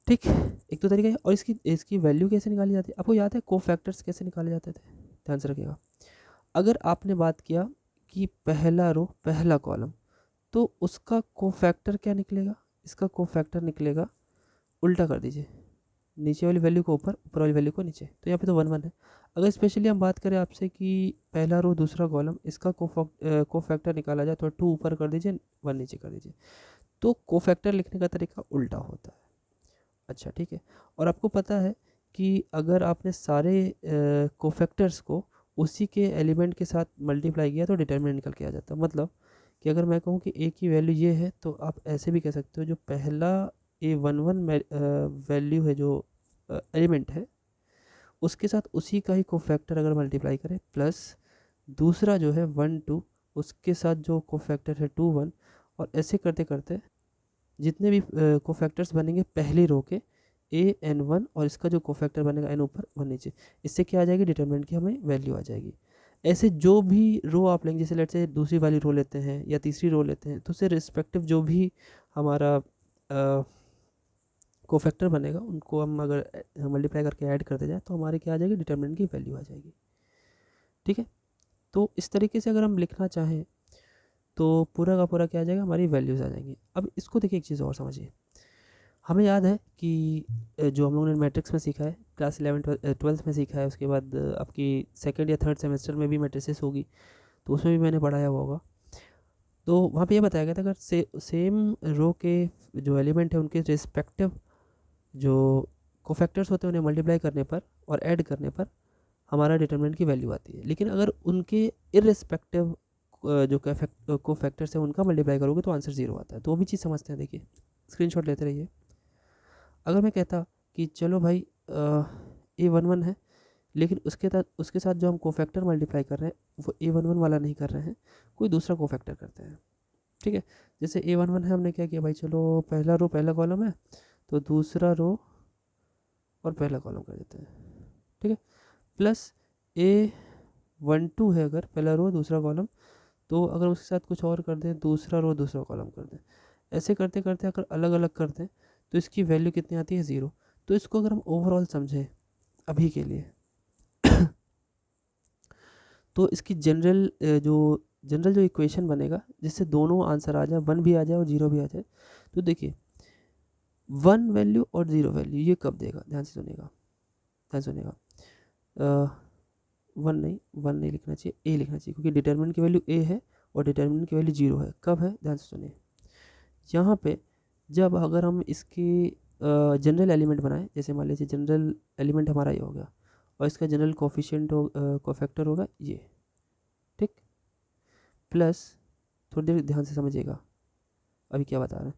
ठीक, एक तो तरीका है। और इसकी इसकी वैल्यू कैसे निकाली जाती है, आपको याद है कोफैक्टर्स कैसे निकाले जाते थे, ध्यान से रखिएगा। अगर आपने बात किया कि पहला रो पहला कॉलम, तो उसका कोफैक्टर क्या निकलेगा, इसका कोफैक्टर निकलेगा, उल्टा कर दीजिए, नीचे वाली वैल्यू को ऊपर, ऊपर वाली वैल्यू को नीचे, तो यहाँ पे तो 1 1 है। अगर स्पेशली हम बात करें आपसे कि पहला रो दूसरा कॉलम, इसका कोफैक्टर निकाला जाए तो 2 ऊपर कर दीजिए 1 नीचे कर दीजिए, तो कोफैक्टर लिखने का तरीका उल्टा होता है। अच्छा ठीक है, और आपको पता है कि अगर आपने सारे कोफैक्टर्स को उसी के एलिमेंट के साथ मल्टीप्लाई किया तो डिटर्मिनेंट निकल के आ जाता है। मतलब कि अगर मैं कहूँ कि ए की वैल्यू ये है तो आप ऐसे भी कह सकते हो, जो पहला A11 वैल्यू है, जो एलिमेंट है, उसके साथ उसी का ही कोफैक्टर अगर मल्टीप्लाई करें, प्लस दूसरा जो है 1 2, उसके साथ जो कोफैक्टर है 2 1, और ऐसे करते करते जितने भी कोफैक्टर्स बनेंगे पहली रो के AN1, और इसका जो कोफैक्टर बनेगा n ऊपर 1 नीचे, इससे क्या आ जाएगी, डिटरमिनेंट की हमें वैल्यू आ जाएगी। ऐसे जो भी रो आप लेंगे, जैसे लेट से दूसरी वाली रो लेते हैं या तीसरी रो लेते हैं, तो उससे रिस्पेक्टिव जो भी हमारा कोफैक्टर बनेगा उनको हम अगर मल्टीप्लाई करके ऐड करते जाए तो हमारे क्या आ जाएगी, डिटरमिनेंट की वैल्यू आ जाएगी। ठीक है, तो इस तरीके से अगर हम लिखना चाहें तो पूरा का पूरा क्या आ जाएगा, हमारी वैल्यूज़ आ जाएंगी। अब इसको देखिए, एक चीज़ और समझिए, हमें याद है कि जो हम लोगों ने मैट्रिक्स में सीखा है, क्लास 11 12th में सीखा है, उसके बाद आपकी सेकंड या थर्ड सेमेस्टर में भी मैट्रिसेस होगी, तो उसमें भी मैंने पढ़ाया हुआ होगा। तो वहाँ पे ये बताया गया था, अगर सेम रो के जो एलिमेंट है उनके रिस्पेक्टिव जो कोफैक्टर्स होते हैं उन्हें मल्टीप्लाई करने पर और ऐड करने पर हमारा डिटरमिनेंट की वैल्यू आती है। लेकिन अगर उनके इररिस्पेक्टिव जो कोफैक्टर्स है उनका मल्टीप्लाई करोगे तो आंसर 0 आता है। तो वो भी चीज़ समझते हैं, देखिए स्क्रीनशॉट लेते रहिए। अगर मैं कहता कि चलो भाई A11 है, लेकिन उसके साथ जो हम कोफैक्टर मल्टीप्लाई कर रहे हैं वो A11 वाला नहीं कर रहे हैं, कोई दूसरा कोफैक्टर करते हैं। ठीक है, जैसे A11 है, हमने क्या किया भाई, चलो पहला रो पहला कॉलम है तो दूसरा रो और पहला कॉलम कर देते हैं। ठीक है, प्लस A12 है, अगर पहला रो दूसरा कॉलम, तो अगर उसके साथ कुछ और कर दें, दूसरा रो दूसरा कॉलम कर दें, ऐसे करते करते अगर अलग अलग करते हैं तो इसकी वैल्यू कितनी आती है, 0। तो इसको अगर हम ओवरऑल समझें अभी के लिए तो इसकी जनरल जो इक्वेशन बनेगा जिससे दोनों आंसर आ जाए, 1 भी आ जाए और 0 भी आ जाए, तो देखिए 1 वैल्यू और 0 वैल्यू ये कब देगा, ध्यान से सुनिएगा, ध्यान सुनिएगा। 1 नहीं लिखना चाहिए, A लिखना चाहिए, क्योंकि डिटर्मिनेंट की वैल्यू A है और डिटर्मिनेंट की वैल्यू 0 है। कब है, ध्यान से सुनिए, यहाँ पे जब अगर हम इसके जनरल एलिमेंट बनाएं, जैसे मान लीजिए जनरल एलिमेंट हमारा ये हो गया और इसका जनरल कोफिशिएंट कोफैक्टर होगा ये, ठीक, प्लस, थोड़ी देर ध्यान से समझिएगा अभी क्या बता रहे हैं,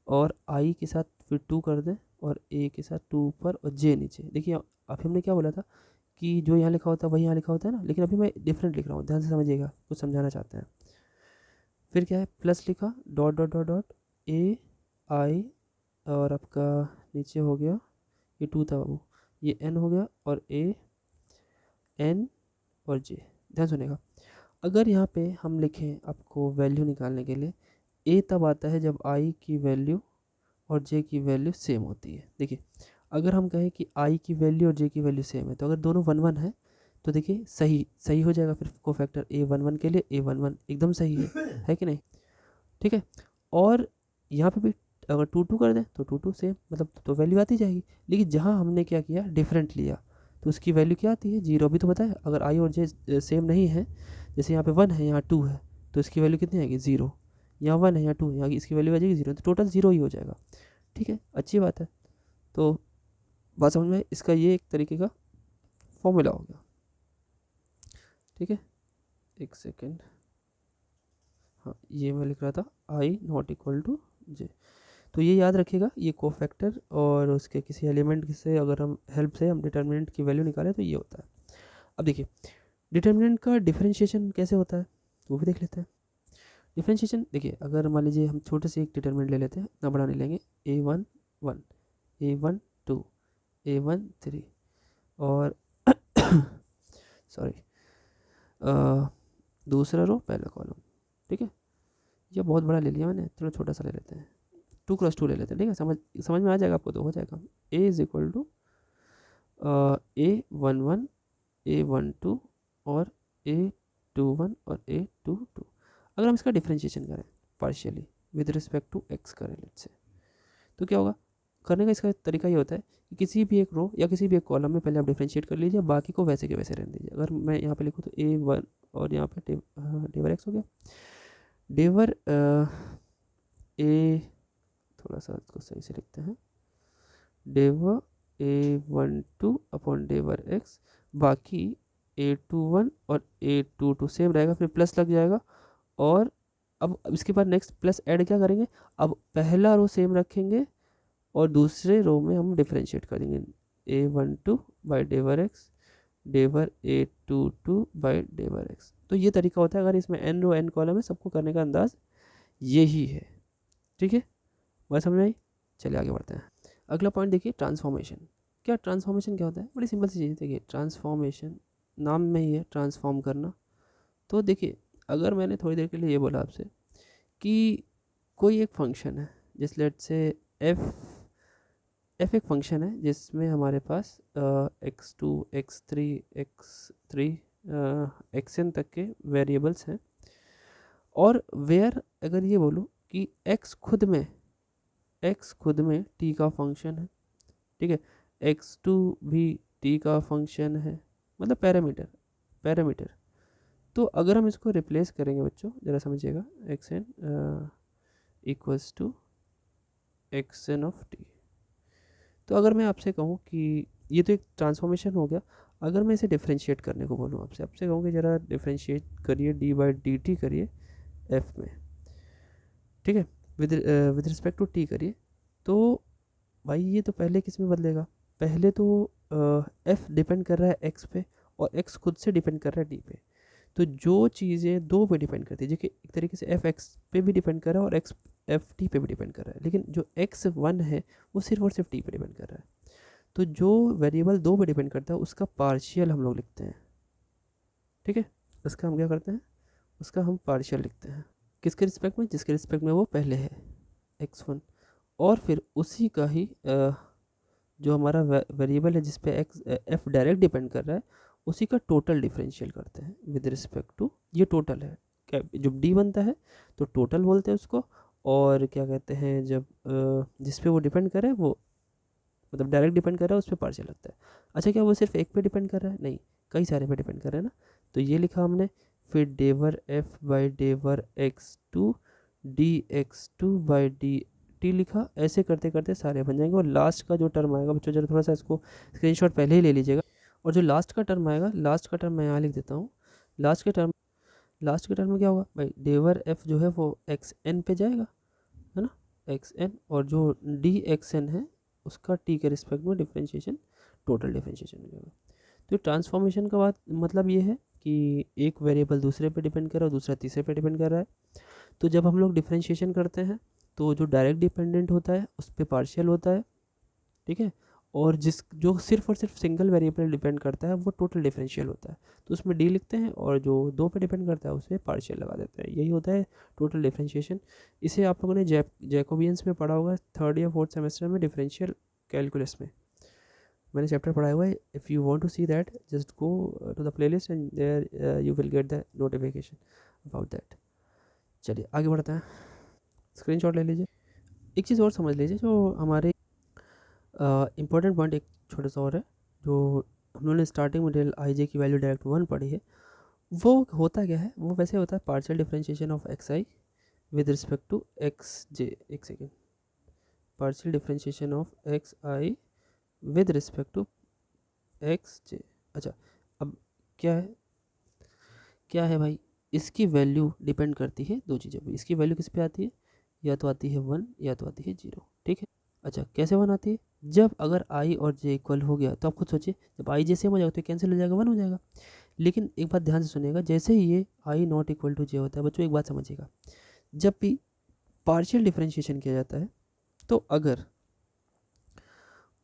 और आई के साथ फिर 2 कर दें और ए के साथ 2 ऊपर और जे नीचे। देखिए अभी हमने क्या बोला था कि जो यहाँ लिखा होता है वही यहाँ लिखा होता है ना, लेकिन अभी मैं डिफरेंट लिख रहा हूँ, ध्यान से समझिएगा, कुछ समझाना चाहते हैं। फिर क्या है, प्लस लिखा, डॉट डॉट डॉट डॉट, ए आई, और आपका नीचे हो गया, ये 2 था बाबू, ये एन हो गया, और ए एन और जे। ध्यान सुनेगा, अगर यहाँ पे हम लिखें आपको वैल्यू निकालने के लिए, ए तब आता है जब आई की वैल्यू और जे की वैल्यू सेम होती है। देखिए अगर हम कहें कि आई की वैल्यू और जे की वैल्यू सेम है, तो अगर दोनों 1 1 है तो देखिए सही सही हो जाएगा, फिर को फैक्टर ए 1 1 के लिए ए 1 1 एकदम सही है कि नहीं? ठीक है, और यहाँ पे भी अगर 2 2 कर दें तो 2 2 सेम, मतलब तो वैल्यू आती जाएगी। लेकिन जहाँ हमने क्या किया, डिफरेंट लिया, तो उसकी वैल्यू क्या आती है, 0। अभी तो बताया अगर आई और जे सेम नहीं है, जैसे यहाँ पे 1 है यहाँ 2 है, तो इसकी वैल्यू कितनी आएगी, 0। यहाँ 1 है यहाँ 2 है, यहाँ इसकी वैल्यू आ जाएगी 0, तो टोटल 0 ही हो जाएगा। ठीक है, अच्छी बात है। तो बात समझ में, इसका ये एक तरीके का फॉर्मूला हो गया। ठीक है, एक सेकेंड, हाँ ये मैं लिख रहा था आई नॉट इक्वल टू जे। तो ये याद रखिएगा, ये कोफैक्टर और उसके किसी एलिमेंट से अगर हम हेल्प से हम डिटर्मिनेंट की वैल्यू निकालें तो ये होता है। अब देखिए डिटर्मिनेंट का डिफरेंशिएशन कैसे होता है वो भी देख लेते हैं। डिफरेंशिएशन देखिए, अगर मान लीजिए हम छोटे से एक डिटर्मिनेंट ले लेते हैं, इतना बड़ा नहीं लेंगे, a1 1, a1 2, a1 3, और सॉरी दूसरा रो पहला कॉलम। ठीक है, ये बहुत बड़ा ले लिया मैंने, थोड़ा छोटा सा ले लेते हैं, 2x2 ले लेते हैं। ठीक है, समझ में आ जाएगा आपको, तो हो जाएगा a is equal to a11 a12 और a21 और a22। अगर हम इसका डिफरेंशिएशन करें partially with respect to x करें लेट्स से, तो क्या होगा, करने का इसका तरीका ये होता है कि किसी भी एक रो या किसी भी एक कॉलम में पहले आप डिफरेंशिएट कर लीजिए, बाकी को वैसे के वैसे रहने दीजिए। अगर मैं यहाँ पे लिखूँ तो a1 और यहाँ पे डेवर x हो गया, डेवर ए, थोड़ा सा इसको सही से लिखते हैं, डेवर a12 अपॉन डेवर x, बाकी a21 और a22 सेम रहेगा, फिर प्लस लग जाएगा। और अब इसके बाद नेक्स्ट प्लस ऐड क्या करेंगे, अब पहला रो सेम रखेंगे और दूसरे रो में हम डिफरेंशिएट कर देंगे, a12 by d over x d over a22 by d over x। तो ये तरीका होता है, अगर इसमें n रो n कॉलम है, सबको करने का अंदाज यही है। ठीक है, बात समझ में आई? चलिए आगे बढ़ते हैं। अगला पॉइंट देखिए, ट्रांसफॉर्मेशन। क्या ट्रांसफॉर्मेशन क्या होता है, बड़ी सिंपल सी चीज़। देखिए ट्रांसफॉर्मेशन नाम में ही है, ट्रांसफॉर्म करना। तो देखिए अगर मैंने थोड़ी देर के लिए ये बोला आपसे कि कोई एक फंक्शन है, जिस लेट से एफ एक फंक्शन है जिसमें हमारे पास x2 x3 x3 xn तक के वेरिएबल्स हैं, और वेयर अगर ये बोलूँ कि x खुद में t का फंक्शन है। ठीक है, x2 भी t का फंक्शन है, मतलब पैरामीटर। तो अगर हम इसको रिप्लेस करेंगे बच्चों, ज़रा समझिएगा, xn equals to xn of t। तो अगर मैं आपसे कहूँ कि ये तो एक ट्रांसफॉर्मेशन हो गया, अगर मैं इसे डिफरेंशिएट करने को बोलूँ आपसे कहूँ कि ज़रा डिफरेंशिएट करिए d/dt करिए f में। ठीक है, विद रिस्पेक्ट टू t करिए, तो भाई ये तो पहले किस में बदलेगा, पहले तो f डिपेंड कर रहा है x पे और x खुद से डिपेंड कर रहा है d पे। तो जो चीज़ें दो पे डिपेंड करती है, जो कि एक तरीके से f x पे भी डिपेंड कर रहा है और x f t पे भी डिपेंड कर रहा है, लेकिन जो x 1 है वो सिर्फ और सिर्फ t पे डिपेंड कर रहा है। तो जो वेरिएबल दो पे डिपेंड करता है उसका पार्शियल हम लोग लिखते हैं। ठीक है, उसका हम क्या करते हैं, उसका हम पार्शियल लिखते हैं, किसके रिस्पेक्ट में, जिसके रिस्पेक्ट में वो पहले है x1, और फिर उसी का ही जो हमारा वेरिएबल है जिस पे f डायरेक्ट डिपेंड कर रहा है, उसी का टोटल डिफरेंशियल करते हैं विद रिस्पेक्ट टू, ये टोटल है क्या, जब d बनता है तो टोटल बोलते हैं उसको, और क्या कहते हैं जब जिस पे वो डिपेंड करे, वो मतलब डायरेक्ट डिपेंड कर रहा है, उस पर पार्शियल लगता है। अच्छा, क्या वो सिर्फ एक पे डिपेंड कर रहा है, नहीं, कई सारे पे डिपेंड कर रहा है ना, तो ये लिखा हमने, फिर डेवर f बाई डेवर x2 dx2 बाई dt लिखा। ऐसे करते करते सारे बन जाएंगे, और लास्ट का जो टर्म आएगा बच्चों, जरा थोड़ा सा इसको स्क्रीनशॉट पहले ही ले लीजिएगा, और जो लास्ट का टर्म आएगा, लास्ट का टर्म मैं यहाँ लिख देता हूँ, लास्ट के टर्म लास्ट के टर्म में क्या होगा भाई, डेवर एफ जो है वो एक्स एन पे जाएगा, है ना, एक्स एन, और जो डी एक्स एन है उसका टी के रिस्पेक्ट में डिफ्रेंशिएशन, टोटल डिफ्रेंशिएशन हो जाएगा। तो ट्रांसफॉर्मेशन का बात मतलब ये है कि एक वेरिएबल दूसरे पे डिपेंड कर रहा है और दूसरा तीसरे पे डिपेंड कर रहा है। तो जब हम लोग डिफ्रेंशिएशन करते हैं तो जो डायरेक्ट डिपेंडेंट होता है उस पर पार्शियल होता है, ठीक है, और जिस जो सिर्फ और सिर्फ सिंगल वेरिएबल डिपेंड करता है वो टोटल डिफरेंशियल होता है। तो उसमें डी लिखते हैं और जो दो पे डिपेंड करता है उसमें पार्शियल लगा देते हैं, यही होता है टोटल डिफरेंशिएशन। इसे आप लोगों ने जैकोबियंस में पढ़ा होगा 3rd या 4th सेमेस्टर में डिफरेंशियल कैलकुलस में, मैंने चैप्टर पढ़ाया हुआ है। If you want to see that just go to the playlist and there you will get the notification about that. चलिए आगे बढ़ते हैं, स्क्रीनशॉट ले लीजिए। एक चीज़ और समझ लीजिए, जो हमारे इम्पोर्टेंट पॉइंट एक छोटा सा और है, जो हम लोगों ने स्टार्टिंग में डेल आई जे की वैल्यू डायरेक्ट 1 पढ़ी है, वो होता क्या है, वो वैसे होता है partial differentiation of x i with respect to x j, एक second, partial differentiation of x i with respect to x j. अच्छा, अब क्या है, क्या है भाई, इसकी वैल्यू डिपेंड करती है दो चीज़ों पे। इसकी वैल्यू किस पे आती है, या तो आती है 1 या तो आती है 0, ठीक है। अच्छा, कैसे 1 आती है, जब अगर आई और जे इक्वल हो गया तो आप खुद सोचिए, जब आई जे सेम हो जाएगा तो कैंसिल हो जाएगा, 1 हो जाएगा। लेकिन एक बात ध्यान से सुनिएगा, जैसे ही ये आई नॉट इक्वल टू जे होता है, बच्चों एक बात समझिएगा, जब भी पार्शियल डिफरेंशिएशन किया जाता है तो अगर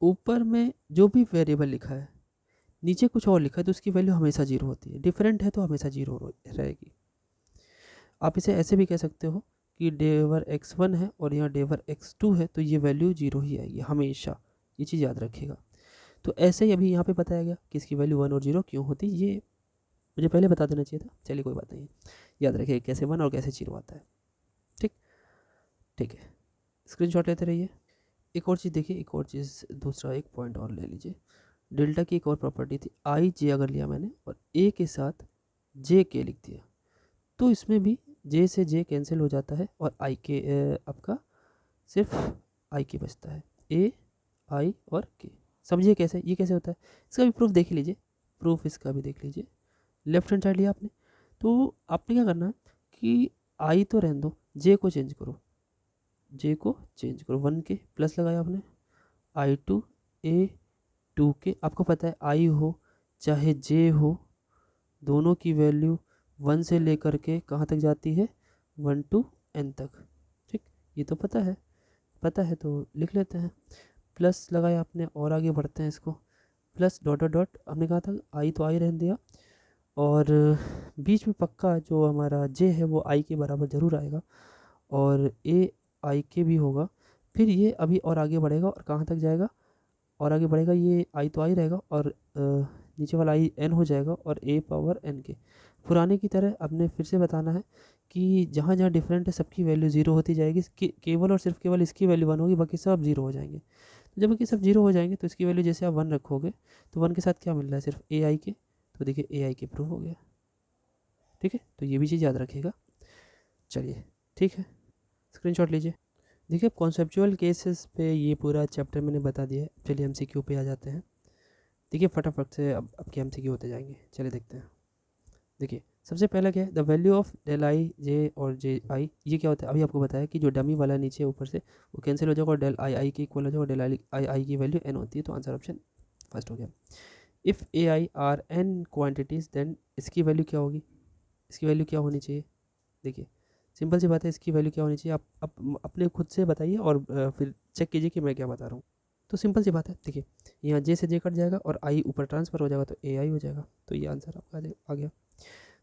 ऊपर में जो भी वेरिएबल लिखा है नीचे कुछ और लिखा है तो उसकी वैल्यू हमेशा 0 होती है, डिफरेंट है तो हमेशा 0 रहेगी। आप इसे ऐसे भी कह सकते हो कि डेवर x1 है और यहाँ डेवर x2 है तो ये वैल्यू 0 ही आएगी हमेशा, ये चीज़ याद रखिएगा। तो ऐसे ही अभी यहाँ पे बताया गया कि इसकी वैल्यू 1 और 0 क्यों होती, ये मुझे पहले बता देना चाहिए था, चलिए कोई बात नहीं, याद रखिए कैसे 1 और कैसे 0 आता है। ठीक, ठीक है, स्क्रीनशॉट लेते रहिए। एक और चीज़ देखिए, एक और चीज़, दूसरा एक पॉइंट और ले लीजिए। डेल्टा की एक और प्रॉपर्टी थी, आई जे अगर लिया मैंने और ए के साथ जे के लिख दिया तो इसमें भी जे से जे कैंसिल हो जाता है और आई के आपका सिर्फ आई के बचता है, ए आई और के। समझिए कैसे, ये कैसे होता है, इसका भी प्रूफ देख लीजिए, प्रूफ इसका भी देख लीजिए। लेफ्ट हैंड साइड लिया आपने, तो आपने क्या करना है कि आई तो रहने दो, जे को चेंज करो, जे को चेंज करो, 1 के प्लस लगाया आपने, आई टू ए 2 के, आपको पता है आई हो चाहे जे हो दोनों की वैल्यू 1 से लेकर के कहाँ तक जाती है, 1 to n तक, ठीक, ये तो पता है तो लिख लेते हैं। प्लस लगाया आपने और आगे बढ़ते हैं इसको, प्लस डॉट डॉट डॉट, हमने कहा था आई तो आई रहने दिया और बीच में पक्का जो हमारा जे है वो आई के बराबर ज़रूर आएगा और ए आई के भी होगा। फिर ये अभी और आगे बढ़ेगा और कहाँ तक जाएगा, और आगे बढ़ेगा, ये आई तो आई रहेगा और नीचे वाला आई एन हो जाएगा और ए पावर एन के। पुराने की तरह आपने फिर से बताना है कि जहाँ जहाँ डिफरेंट है सबकी वैल्यू 0 होती जाएगी, केवल और सिर्फ केवल इसकी वैल्यू 1 होगी, बाकी सब 0 हो जाएंगे। तो जब बाकी सब 0 हो जाएंगे तो इसकी वैल्यू जैसे आप 1 रखोगे तो 1 के साथ क्या मिल रहा है, सिर्फ ए आई के, तो देखिए ए आई के प्रूव हो गया, ठीक है। तो ये भी चीज़ याद रखिएगा। चलिए ठीक है, स्क्रीनशॉट लीजिए। देखिए अब कॉन्सेप्चुअल केसेस पे ये पूरा चैप्टर मैंने बता दिया है, चलिए एमसीक्यू पे आ जाते हैं। देखिए फटाफट से अब आपके एमसीक्यू होते जाएंगे, चलिए देखते हैं। देखिए सबसे पहला क्या है, the value of del i j और जे आई, ये क्या होता है, अभी आपको बताया कि जो डमी वाला नीचे ऊपर से वो कैंसिल हो जाएगा और डेल आई आई के इक्वल हो जाएगा, डेल आई आई की वैल्यू एन होती है, तो आंसर ऑप्शन फर्स्ट हो गया। If a i are n quantities then इसकी वैल्यू क्या होगी, इसकी वैल्यू क्या होनी चाहिए, देखिए सिंपल सी बात है, इसकी वैल्यू क्या होनी चाहिए, आप अपने खुद से बताइए और फिर चेक कीजिए कि मैं क्या बता रहा हूँ। तो सिंपल सी बात है, देखिए यहाँ जे से जे कट जाएगा और आई ऊपर ट्रांसफर हो जाएगा तो ए आई हो जाएगा, तो ये आंसर आपका आ गया।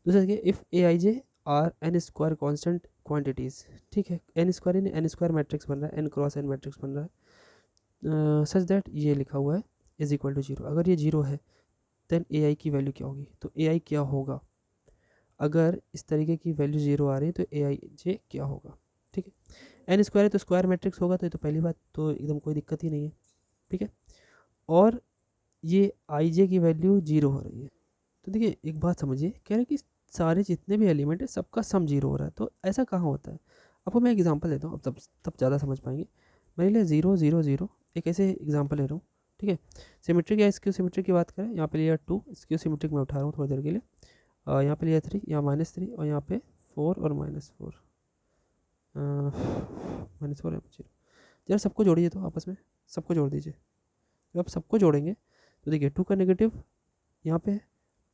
दूसरा देखिए, if a i j are n square constant quantities, ठीक है, एन स्क्वायर यानी एन स्क्वायर मैट्रिक्स बन रहा है, एन क्रॉस एन मैट्रिक्स बन रहा है, सच दैट ये लिखा हुआ है इज इक्वल टू 0, अगर ये 0 है देन ए आई की वैल्यू क्या होगी, तो ए आई क्या होगा, अगर इस तरीके की वैल्यू 0 आ रही है तो ए आई जे क्या होगा, ठीक है। एन स्क्वायर है तो स्क्वायर मैट्रिक्स होगा, तो ये तो पहली बात तो एकदम कोई दिक्कत ही नहीं है, ठीक है। और ये आई जे की वैल्यू 0 हो रही है, तो देखिए एक बात समझिए, कह रहे हैं कि सारे जितने भी एलिमेंट है सबका सम 0 हो रहा है, तो ऐसा कहाँ होता है। आपको मैं एग्जांपल देता हूँ, अब तब ज़्यादा समझ पाएंगे। मेरे लिए 0 0 0 एक ऐसे एग्जांपल ले रहा हूँ, ठीक है। सिमेट्रिक या स्क्यू सिमेट्रिक की बात करें, यहाँ पे लिया 2, स्क्यू सिमेट्रिक मैं उठा रहा हूँ थोड़ी देर के लिए, यहाँ पे लिया 3, यहाँ -3 और यहाँ पे 4 और -4, -4 है 0। जरा सबको जोड़िए तो आपस में, सबको जोड़ दीजिए। जब आप सबको जोड़ेंगे तो देखिए 2 का नेगेटिव यहाँ पे,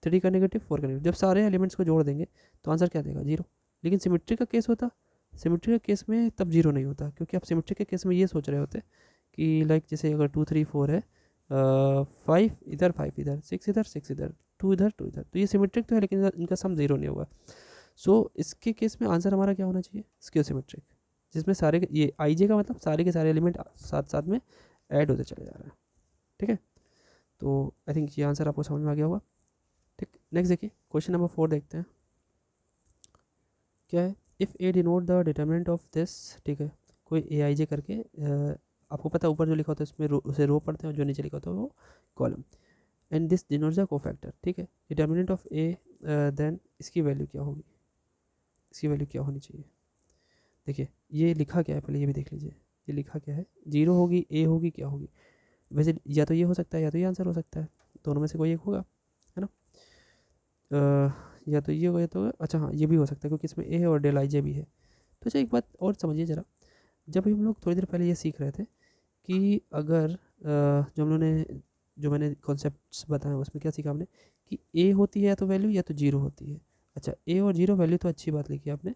3 का नेगेटिव, 4 का नेगेटिव, जब सारे एलिमेंट्स को जोड़ देंगे तो आंसर क्या देगा? 0। लेकिन सिमेट्री का केस होता, सिमेट्री का केस में तब 0 नहीं होता, क्योंकि आप सिमेट्री के केस में ये सोच रहे होते कि लाइक जैसे अगर 2 3 4 है, 5 इधर, 5 इधर, 6 इधर, 6 इधर, 2 इधर, 2 इधर, तो ये सिमेट्रिक तो है लेकिन इनका सम 0 नहीं होगा। सो इसके केस में आंसर हमारा क्या होना चाहिए? स्क्यू सिमेट्रिक, जिसमें सारे ये आई जे का मतलब सारे के सारे एलिमेंट साथ साथ में ऐड होते चले जा रहे हैं। ठीक है, तो आई थिंक ये आंसर आपको समझ में आ गया होगा। ठीक, नेक्स्ट देखिए क्वेश्चन नंबर 4 देखते हैं क्या है। If A denote the determinant of this, ठीक है, कोई ए आई जे करके, आपको पता है ऊपर जो लिखा होता है उसमें उसे रो पढ़ते हैं और जो नीचे लिखा होता है वो column, and this denotes the cofactor. ठीक है, डिटरमिनेंट ऑफ ए, देन इसकी वैल्यू क्या होगी? इसकी वैल्यू क्या होनी चाहिए? देखिए ये लिखा क्या है, पहले ये भी देख लीजिए। ये लिखा क्या है? 0 होगी, ए होगी, क्या होगी? वैसे या तो ये हो सकता है या तो ये आंसर हो सकता है, दोनों में से कोई एक होगा, है ना। या तो ये होगा या तो, अच्छा हाँ ये भी हो सकता है क्योंकि इसमें ए है और डेल आई जे भी है। तो अच्छा एक बात और समझिए ज़रा, जब हम लोग थोड़ी देर पहले ये सीख रहे थे कि अगर जो हम लोगों ने, जो मैंने कॉन्सेप्ट्स बताए उसमें क्या सीखा हमने कि ए होती है या तो वैल्यू या तो 0 होती है। अच्छा ए और 0 वैल्यू तो अच्छी बात लिखी आपने।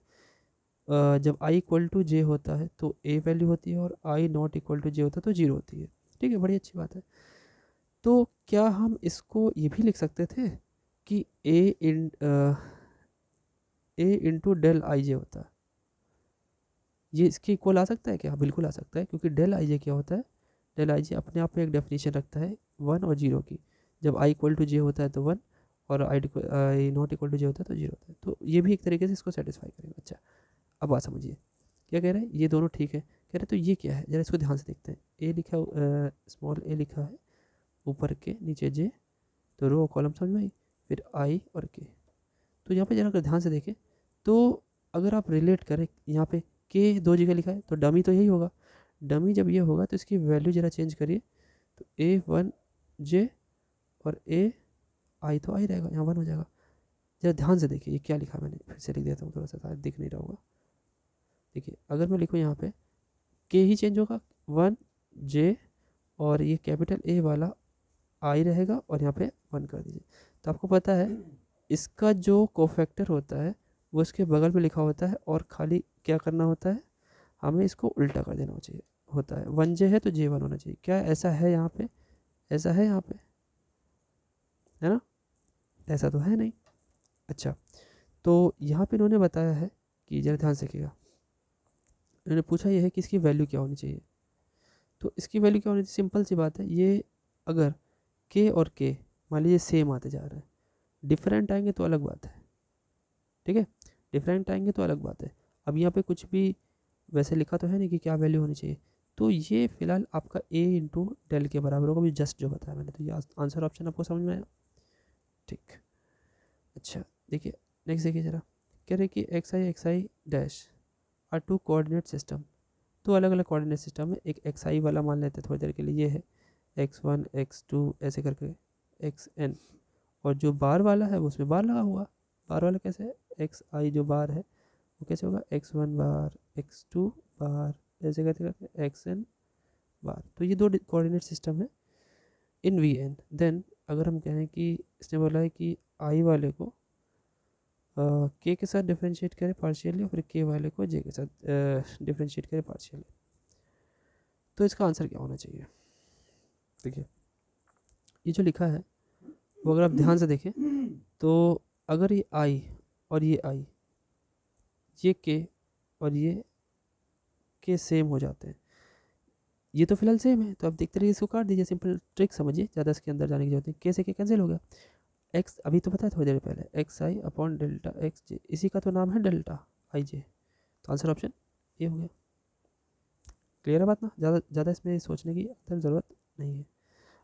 जब आई इक्वल टू जे होता है तो ए वैल्यू होती है और आई नॉट इक्वल टू जे होता है तो 0 होती है। ठीक है, बड़ी अच्छी बात है। तो क्या हम इसको ये भी लिख सकते थे कि ए इंटू डेल आई जे होता है? ये इसके इक्वल आ सकता है क्या? बिल्कुल आ सकता है, क्योंकि डेल आई जे क्या होता है? डेल आई जे अपने आप में एक डेफिनेशन रखता है 1 और 0 की। जब आई इक्वल टू जे होता है तो 1 और आई नॉट इक्वल टू जे होता है तो 0 होता है। तो ये भी एक तरीके से इसको सेटिस्फाई करेगा। अच्छा अब बात समझिए क्या कह रहे हैं, ये दोनों ठीक है, कह रहे तो ये क्या है जरा इसको ध्यान से देखते हैं। ए लिखा, स्मॉल ए लिखा है ऊपर के नीचे जे, तो रो कॉलम समझ में आई, फिर आई और के। तो यहाँ पे जरा अगर ध्यान से देखें तो अगर आप रिलेट करें यहाँ पे के 2 जगह लिखा है तो डमी तो यही होगा। डमी जब ये होगा तो इसकी वैल्यू जरा चेंज करिए, तो ए 1 जे और ए आई तो आई रहेगा, यहाँ 1 हो जाएगा। जरा ध्यान से देखिए ये क्या लिखा है, मैंने फिर से लिख देता हूँ, थोड़ा सा शायद दिख नहीं रहा होगा। देखिए अगर मैं लिखूँ यहाँ पे के ही चेंज होगा 1 जे और ये कैपिटल ए वाला आई रहेगा और यहाँ पे 1 कर दीजिए। तो आपको पता है इसका जो कोफैक्टर होता है वो इसके बगल में लिखा होता है और खाली क्या करना होता है, हमें इसको उल्टा कर देना चाहिए होता है। 1 जे है तो जे 1 होना चाहिए। क्या ऐसा है यहाँ पे? ऐसा है यहाँ पे, है ना? ऐसा तो है नहीं। अच्छा तो यहाँ पे इन्होंने बताया है कि जरा ध्यान से देखिएगा, इन्होंने पूछा ये है कि इसकी वैल्यू क्या होनी चाहिए। तो इसकी वैल्यू क्या होनी चाहिए? सिंपल सी बात है, ये अगर के और के मान लीजिए सेम आते जा रहे हैं, डिफरेंट आएंगे तो अलग बात है। ठीक है, डिफरेंट आएंगे तो अलग बात है। अब यहाँ पे कुछ भी वैसे लिखा तो है नहीं कि क्या वैल्यू होनी चाहिए, तो ये फिलहाल आपका ए इंटू डेल के बराबर होगा, भी जस्ट जो बताया मैंने। तो ये आंसर ऑप्शन आपको समझ में आया? ठीक। अच्छा देखिए नेक्स्ट देखिए जरा, कह रहे कि x i dash r 2 coordinate system. तो अलग अलग कोऑर्डिनेट सिस्टम है, एक एक्स आई वाला मान लेते हैं थोड़ी देर के लिए, ये है x1 x2 ऐसे करके xn, और जो बार वाला है वो उसमें बार लगा हुआ। बार वाला कैसे है? एक्स आई जो बार है वो कैसे होगा? x1 बार, x2 बार, ऐसे करते करते xn बार। तो ये दो कोऑर्डिनेट सिस्टम है इन वी एन। देन अगर हम कहें कि इसने बोला है कि आई वाले को के के साथ डिफ्रेंशिएट करें पार्शियली और फिर के वाले को जे के साथ डिफ्रेंशिएट करें पार्शियली, तो इसका आंसर क्या होना चाहिए? देखिए ये जो लिखा है वो अगर आप ध्यान से देखें तो अगर ये आई और ये आई, ये के और ये के सेम हो जाते हैं, ये तो फिलहाल सेम है, तो आप देखते रहिए, इसको काट दीजिए। सिंपल ट्रिक समझिए, ज़्यादा इसके अंदर जाने की जरूरत नहीं। के से के कैंसिल हो गया, एक्स अभी तो पता है थोड़ी देर पहले, एक्स आई अपॉन डेल्टा एक्स जे, इसी का तो नाम है डेल्टा आई जे। तो आंसर ऑप्शन ये हो गया। क्लियर है बात ना? ज़्यादा इसमें सोचने की ज़रूरत नहीं है,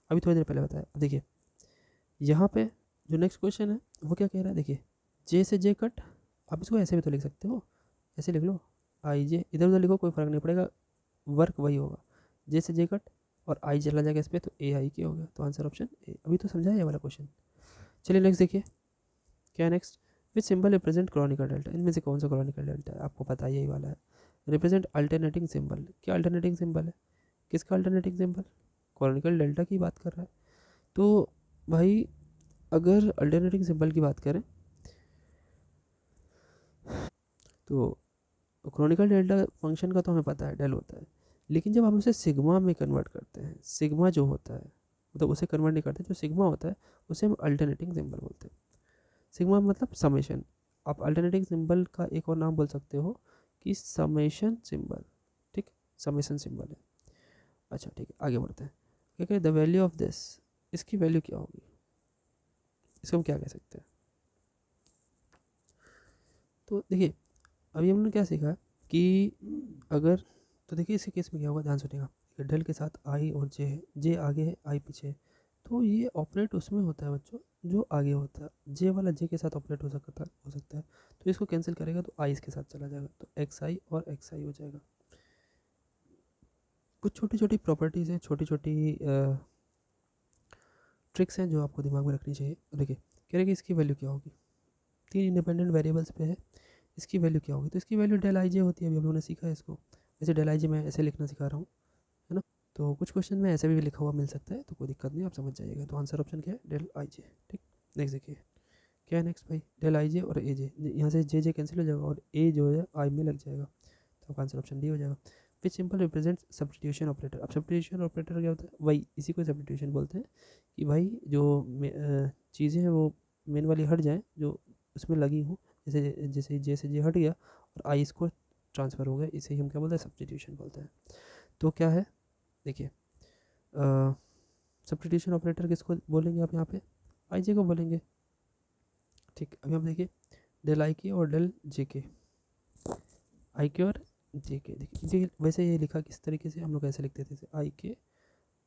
अभी थोड़ी देर पहले बताया। अब देखिए यहाँ पे जो नेक्स्ट क्वेश्चन है वो क्या कह रहा है, देखिए जे से जे कट। आप इसको ऐसे भी तो लिख सकते हो, ऐसे लिख लो आई जे, इधर उधर लिखो कोई फ़र्क नहीं पड़ेगा, वर्क वही होगा। जे से जे कट और आई चला जाएगा इस पर, तो ए आई के हो गया। तो आंसर ऑप्शन ए। अभी तो समझा ये वाला क्वेश्चन। चलिए नेक्स्ट देखिए क्या है नेक्स्ट। विच सिंबल रिप्रेजेंट क्रॉनिकल डेल्टा, इनमें से कौन सा क्रॉनिकल डेल्टा है, आपको पता है यही वाला है। रिप्रेजेंट अल्टरनेटिंग सिंबल, क्या अल्टरनेटिंग सिंबल है, किसका अल्टरनेटिंग सिंबल, क्रॉनिकल डेल्टा की बात कर रहा है। तो भाई अगर अल्टरनेटिंग सिंबल की बात करें तो क्रॉनिकल डेल्टा फंक्शन का तो हमें पता है डेल होता है, लेकिन जब हम उसे सिग्मा में कन्वर्ट करते हैं, सिग्मा जो होता है मतलब उसे कन्वर्ट नहीं करते, जो सिग्मा होता है उसे हम अल्टरनेटिंग सिंबल बोलते हैं। सिग्मा मतलब समेशन, आप अल्टरनेटिंग सिंबल का एक और नाम बोल सकते हो कि समेशन सिंबल, ठीक, समेशन सिंबल है। अच्छा ठीक है, आगे बढ़ते हैं। क्या कहें, द वैल्यू ऑफ दिस, इसकी वैल्यू क्या होगी, इसको हम क्या कह सकते हैं। तो देखिए अभी हमने क्या सीखा कि अगर, तो देखिए इसी केस में क्या होगा, ध्यान सुनिएगा, डेल के साथ आई और जे है, जे आगे है आई पीछे है, तो ये ऑपरेट उसमें होता है बच्चों जो आगे होता है, जे वाला जे के साथ ऑपरेट हो सकता है, तो इसको कैंसिल करेगा तो आई इसके साथ चला जाएगा, तो एक्स आई और एक्स आई हो जाएगा। कुछ छोटी छोटी प्रॉपर्टीज़ हैं, छोटी छोटी ट्रिक्स हैं जो आपको दिमाग में रखनी चाहिए। देखिए कह रहे कि इसकी वैल्यू क्या होगी, तीन इंडिपेंडेंट वेरिएबल्स पे है, इसकी वैल्यू क्या होगी, तो इसकी वैल्यू डेल आई जे होती है, अभी हम लोगों ने सीखा है इसको, जैसे डेल आई जे मैं ऐसे लिखना सिखा रहा हूँ, है ना। तो कुछ क्वेश्चन में ऐसे भी लिखा हुआ मिल सकता है, तो कोई दिक्कत नहीं, आप समझ जाइएगा। तो आंसर ऑप्शन क्या है, डेल आई जे, ठीक। नेक्स्ट देखिए क्या है, नेक्स्ट भाई डेल आई जे और ए जे, यहाँ से जे जे कैंसिल हो जाएगा और ए जो है आई में लग जाएगा, तो आपका आंसर ऑप्शन डी हो जाएगा। विच सिंपल रिप्रेजेंट सब्स्टिट्यूशन ऑपरेटर, अब सब्स्टिट्यूशन ऑपरेटर क्या होता है, वही इसी को सब्स्टिट्यूशन बोलते हैं कि भाई जो चीज़ें हैं वो मेन वाली हट जाएँ जो उसमें लगी हूँ, जैसे जैसे जे से जे हट गया और आई इसको ट्रांसफ़र हो गया, इसे ही हम क्या बोलते हैं, सब्स्टिट्यूशन बोलते हैं। तो क्या है देखिए, सब्स्टिट्यूशन ऑपरेटर किसको बोलेंगे आप यहाँ पे, आई जे को बोलेंगे, ठीक। अभी हम देखिए डेल आई के और डेल जे के, आई के और जे के, देखिए जे वैसे ये लिखा किस तरीके से, हम लोग ऐसे लिखते थे आई के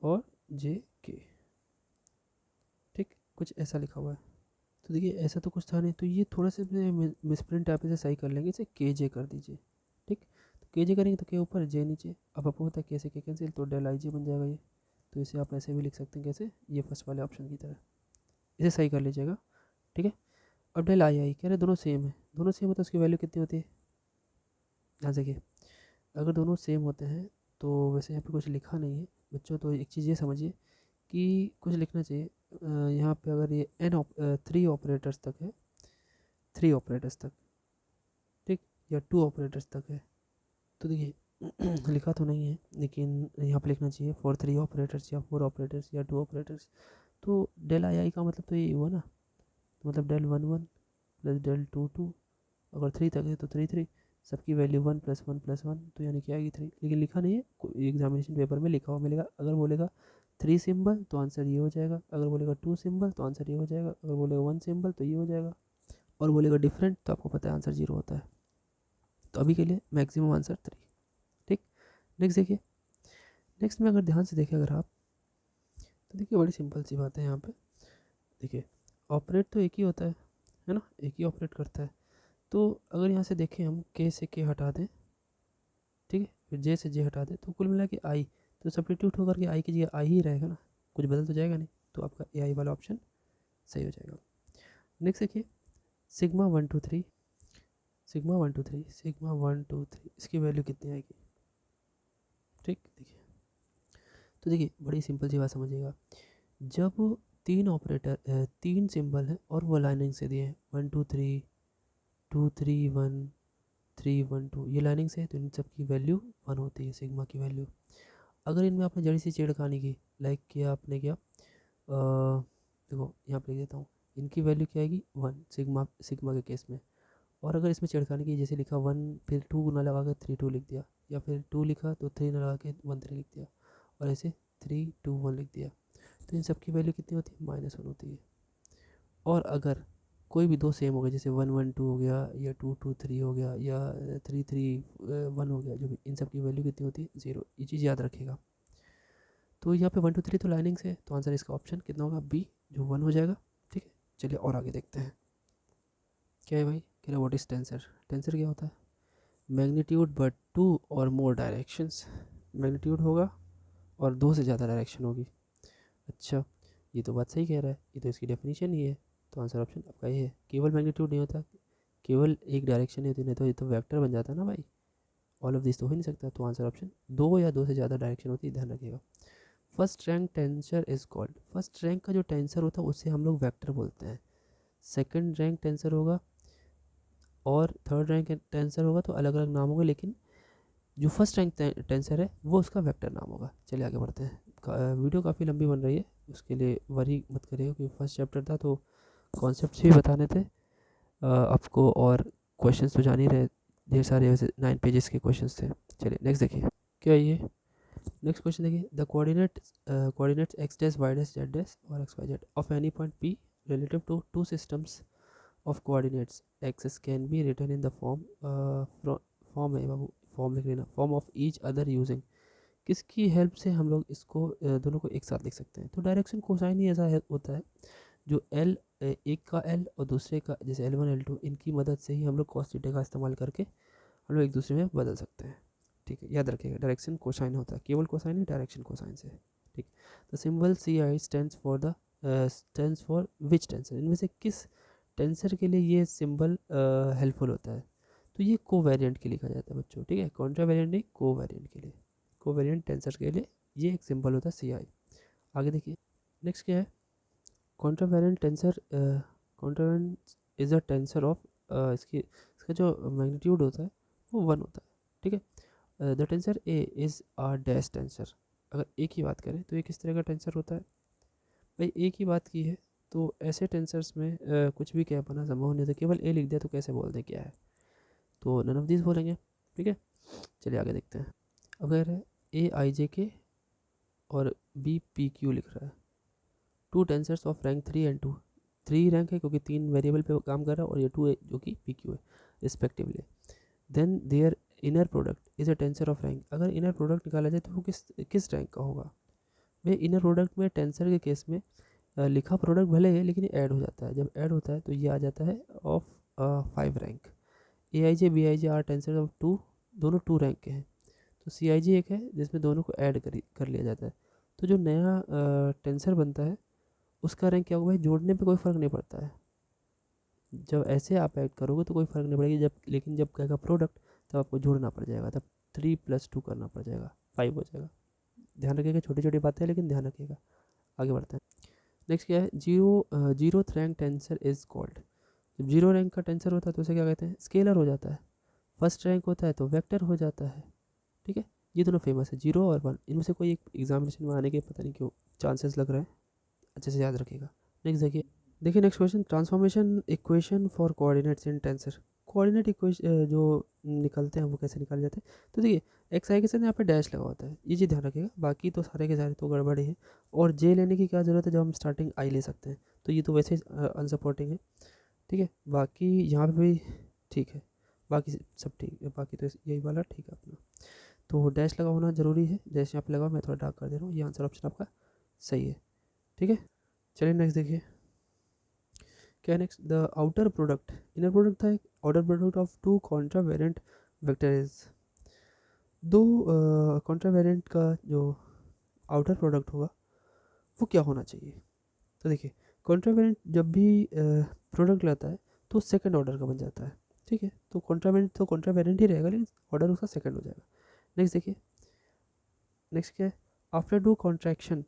और जे के, ठीक, कुछ ऐसा लिखा हुआ है। तो देखिए ऐसा तो कुछ था नहीं, तो ये थोड़ा सा मिसप्रिंट आप इसे सही कर लेंगे, इसे के जे कर दीजिए, ठीक। तो के जे करेंगे तो के ऊपर जे नीचे, अब आपको पता है कैसे के कैंसिल, तो डेल आई जे बन जाएगा ये, तो इसे आप ऐसे भी लिख सकते हैं कैसे, ये फर्स्ट वाले ऑप्शन की तरह, इसे सही कर लीजिएगा, ठीक है। अब डेल आई आई कह रहे दोनों सेम है, दोनों सेम है तो उसकी वैल्यू कितनी होती है, ध्यान से देखिए, अगर दोनों सेम होते हैं तो वैसे यहाँ पे कुछ लिखा नहीं है बच्चों, तो एक चीज़ ये समझिए कि कुछ लिखना चाहिए, यहाँ पे अगर ये थ्री ऑपरेटर्स तक है, थ्री ऑपरेटर्स तक, ठीक, या टू ऑपरेटर्स तक है, तो देखिए लिखा तो नहीं है लेकिन यहाँ पे लिखना चाहिए फॉर थ्री ऑपरेटर्स या फोर ऑपरेटर्स या टू ऑपरेटर्स, तो डेल आई आई का मतलब तो ये हुआ ना, तो मतलब del one one plus del two two, अगर थ्री तक है तो थ्री थ्री, सबकी वैल्यू वन प्लस वन, तो यानी क्या आएगी थ्री, लेकिन लिखा नहीं है, एग्जामिनेशन पेपर में लिखा हुआ मिलेगा, अगर बोलेगा थ्री सिंबल तो आंसर ये हो जाएगा, अगर बोलेगा टू सिंबल तो आंसर ये हो जाएगा, अगर बोलेगा वन सिंबल तो ये हो जाएगा, और बोलेगा डिफरेंट तो आपको पता है आंसर जीरो होता है। तो अभी के लिए मैक्सिमम आंसर थ्री, ठीक। नेक्स्ट देखिए, नेक्स्ट में अगर ध्यान से देखें अगर आप, तो देखिए बड़ी सिंपल सी बात है यहाँ पे, देखिए ऑपरेट तो एक ही होता है ना, एक ही ऑपरेट करता है, तो अगर यहाँ से देखें हम के से के हटा दें, ठीक है, फिर जे से जे हटा दें, तो कुल मिला के आई, तो सब्स्टिट्यूट होकर के आई की जगह आई ही रहेगा ना, कुछ बदल तो जाएगा नहीं, तो आपका ए आई वाला ऑप्शन सही हो जाएगा। नेक्स्ट देखिए sigma one two three, sigma one two three, sigma one two three, इसकी वैल्यू कितनी आएगी, ठीक। देखिए तो देखिए बड़ी सिंपल सी बात समझिएगा, जब तीन ऑपरेटर तीन सिंबल हैं और वो लाइनिंग से दिए हैं, one two three, two three one, three one two, ये लाइनिंग से है, तो इन सब की वैल्यू वन होती है, सिग्मा की वैल्यू। अगर इनमें आपने जड़ी सी छेड़खानी की, लाइक किया आपने क्या, देखो यहाँ पे लिख देता हूँ, इनकी वैल्यू क्या आएगी वन, सिग्मा सिग्मा के केस में, और अगर इसमें छेड़खानी की, जैसे लिखा वन फिर टू ना लगा के थ्री टू लिख दिया, या फिर टू लिखा तो थ्री ना लगा के वन थ्री लिख दिया, और ऐसे थ्री टू वन लिख दिया, तो इन सब की वैल्यू कितनी होती है, माइनस वन होती है। और अगर कोई भी दो सेम हो गए, जैसे वन वन टू हो गया, या टू टू थ्री हो गया, या थ्री थ्री वन हो गया, जो भी, इन सब की वैल्यू कितनी होती है, जीरो, ये चीज़ याद रखिएगा। तो यहाँ पे वन टू थ्री तो लाइनिंग से है, तो आंसर इसका ऑप्शन कितना होगा, बी, जो वन हो जाएगा, ठीक है। चलिए और आगे देखते हैं क्या है भाई, कह रहा व्हाट इज टेंसर, टेंसर क्या होता है, मैग्नीट्यूड बट टू और मोर डायरेक्शंस, मैग्नीट्यूड होगा और दो से ज़्यादा डायरेक्शन होगी, अच्छा ये तो बात सही कह रहा है, ये तो इसकी डेफिनेशन ही है, तो आंसर ऑप्शन आपका ये है, केवल मैग्नीट्यूड नहीं होता, केवल एक डायरेक्शन है तो नहीं तो ये तो वेक्टर बन जाता है ना भाई, ऑल ऑफ दिस तो हो ही नहीं सकता। तो आंसर ऑप्शन 2 या 2 से ज़्यादा डायरेक्शन होती है, ध्यान रखिएगा। First rank tensor is called, first rank का जो टेंसर होता है उसे हम लोग वेक्टर बोलते हैं। सेकंड रैंक टेंसर होगा और थर्ड रैंक टेंसर होगा तो अलग अलग नाम होंगे, लेकिन जो फर्स्ट रैंक टेंसर है वो उसका वेक्टर नाम होगा। चलिए आगे बढ़ते हैं। वीडियो काफ़ी लंबी बन रही है, उसके लिए वरी मत करिएगा क्योंकि फर्स्ट चैप्टर था तो कॉन्सेप्ट्स भी बताने थे आपको, और क्वेश्चंस तो जान ही रहे, ढेर सारे वैसे 9 पेजेस के क्वेश्चंस थे। चलिए नेक्स्ट देखिए क्या है ये। नेक्स्ट क्वेश्चन देखिए, the coordinates x dash y dash z dash और x y z of any point p relative to two systems of coordinates axis can be written in the form है बाबू, form लिख लेना, form of each other using. किसकी help से हम लोग इसको दोनों को एक साथ लिख सकते हैं? तो डायरेक्शन कोसाइन ही ऐसा होता है, जो एल एक का एल और दूसरे का जैसे L1 L2, इनकी मदद से ही हम लोग कॉस थीटा का इस्तेमाल करके हम लोग एक दूसरे में बदल सकते हैं। ठीक है, याद रखिएगा डायरेक्शन कोसाइन होता है, केवल कोसाइन नहीं, डायरेक्शन कोसाइन से। ठीक, the symbol CI stands for which tensor, इनमें से किस टेंसर के लिए ये सिंबल हेल्पफुल होता है? तो ये कोवेरिएंट के लिए लिखा जाता है बच्चों, ठीक है, कॉन्ट्रावेरिएंट नहीं, कोवेरिएंट के लिए, कोवेरिएंट टेंसर के लिए ये एक सिंबल होता है CI। आगे देखिए नेक्स्ट क्या है, contravariant tensor, contravariant is a tensor of, इसका जो मैग्नीट्यूड होता है वो 1 होता है, ठीक है। The tensor a is a dash tensor, अगर ए की बात करें तो ये किस तरह का टेंसर होता है? भाई ए की बात की है तो ऐसे टेंसर्स में कुछ भी क्या पाना संभव नहीं होता, केवल ए लिख दिया तो कैसे बोल दें क्या है, तो नन ऑफ दिस बोलेंगे, ठीक है। चलिए आगे देखते हैं। अगर AIJK और BPQ लिख रहा है, two tensors of rank 3 and 2, 3 rank है क्योंकि 3 वेरिएबल पे काम कर रहा है, और ये 2 है जो कि PQ है respectively. Then their inner product is a tensor of rank, अगर इनर प्रोडक्ट निकाला जाए तो वो किस रैंक का होगा? भाई इनर प्रोडक्ट में टेंसर के केस में लिखा प्रोडक्ट भले है लेकिन ऐड हो जाता है, जब ऐड होता है तो ये आ जाता है of 5 rank. AIJ BIJ are tensor of 2, दोनों 2 रैंक के हैं, तो CIJ एक है जिसमें दोनों को ऐड कर लिया जाता है। तो जो नया टेंसर बनता है उसका रैंक क्या होगा? भाई जोड़ने पे कोई फ़र्क नहीं पड़ता है, जब ऐसे आप ऐड करोगे तो कोई फ़र्क नहीं पड़ेगी, लेकिन जब कहेगा प्रोडक्ट तब आपको जोड़ना पड़ जाएगा, तब 3 + 2 करना पड़ जाएगा, 5 हो जाएगा। ध्यान रखिएगा, छोटी छोटी बातें हैं लेकिन ध्यान रखिएगा। आगे बढ़ते हैं। नेक्स्ट क्या है, zeroth rank tensor is called, जब 0 रैंक का टेंसर होता है तो उसे क्या कहते हैं? स्केलर हो जाता है। फर्स्ट रैंक होता है तो वेक्टर हो जाता है, ठीक है। ये दोनों फेमस है, 0 और 1, इनमें से कोई एक एग्जामिनेशन में आने के पता नहीं क्यों चांसेस लग रहे हैं, अच्छे से याद रखिएगा। नेक्स्ट देखिए next question, transformation equation for coordinates in tensor, coordinate equation जो निकलते हैं वो कैसे निकाले जाते हैं? तो देखिए एक्स आई के साथ यहाँ पे डैश लगा होता है, ये चीज़ ध्यान रखिएगा, बाकी तो सारे के सारे तो गड़बड़ ही है। और जे लेने की क्या ज़रूरत है जब हम स्टार्टिंग आई ले सकते हैं, तो ये तो वैसे ही अनसपोर्टिंग है, ठीक है। बाकी यहाँ पे भी ठीक है, बाकी सब ठीक है, बाकी तो यही वाला ठीक है अपना। तो डैश लगा होना ज़रूरी है, डैश यहाँ पे लगा, मैं थोड़ा डार्क कर दे रहा हूँ, ये आंसर ऑप्शन आपका सही है, ठीक है। चलिए नेक्स्ट देखिए क्या next, the outer product, inner product था एक, outer product of 2 contravariant vector is, 2 contravariant का जो आउटर प्रोडक्ट होगा वो क्या होना चाहिए? तो देखिए कॉन्ट्रावेरिएंट जब भी प्रोडक्ट लाता है तो सेकंड ऑर्डर का बन जाता है, ठीक है। तो कॉन्ट्रावेरिएंट ही रहेगा लेकिन ऑर्डर उसका सेकंड हो जाएगा। नेक्स्ट देखिए, नेक्स्ट क्या है, after two contraction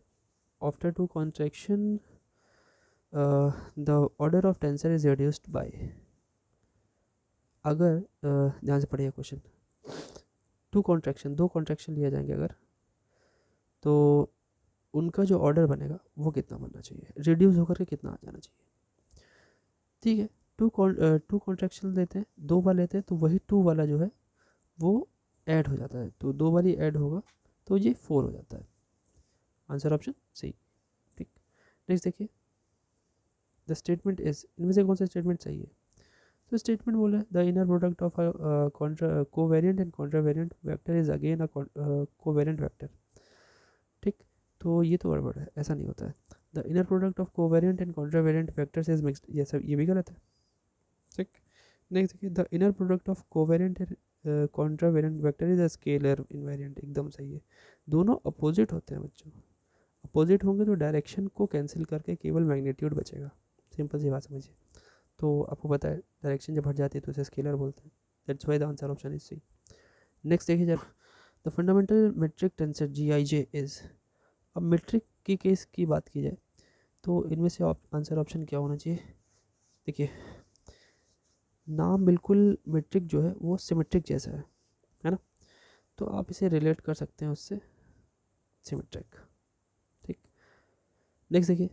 the order of tensor is reduced by, अगर ध्यान से पढ़िए क्वेश्चन, 2 कॉन्ट्रैक्शन लिया जाएंगे अगर, तो उनका जो ऑर्डर बनेगा वो कितना बनना चाहिए, रिड्यूस होकर के कितना आ जाना चाहिए, ठीक है। 2 कॉन्ट्रैक्शन लेते हैं, 2 बार लेते हैं तो वही 2 वाला जो है वो ऐड हो जाता है, तो 2 बार ही ऐड होगा तो ये 4 हो जाता है, आंसर ऑप्शन सही, ठीक। नेक्स्ट देखिए, द स्टेटमेंट इज, इनमें से कौन सा स्टेटमेंट सही है? तो स्टेटमेंट बोला है the inner product of covariant and contravariant vector is again a covariant vector, ठीक। तो ये तो गड़बड़ है, ऐसा नहीं होता है, the inner product of covariant and contravariant vectors is mixed, ये सब ये भी गलत है, ठीक। नेक्स्ट देखिए, the inner product of covariant and contravariant vector is a scalar invariant, एकदम सही है, दोनों अपोजिट होते हैं बच्चों, अपोजिट होंगे तो डायरेक्शन को कैंसिल करके केवल मैग्नीट्यूड बचेगा, सिंपल सी बात समझिए। तो आपको पता है डायरेक्शन जब हट जाती है तो उसे स्केलर बोलते हैं। That's why the answer option is C. Next देखिए जरा, the fundamental metric tensor GIJ is. अब मेट्रिक की केस की बात की जाए तो इनमें से आंसर ऑप्शन क्या होना चाहिए? देखिए नाम बिल्कुल मेट्रिक जो है वो सिमेट्रिक जैसा है ना, तो आप इसे रिलेट कर सकते हैं उससे, सिमेट्रिक। ठीक, नेक्स्ट देखिए,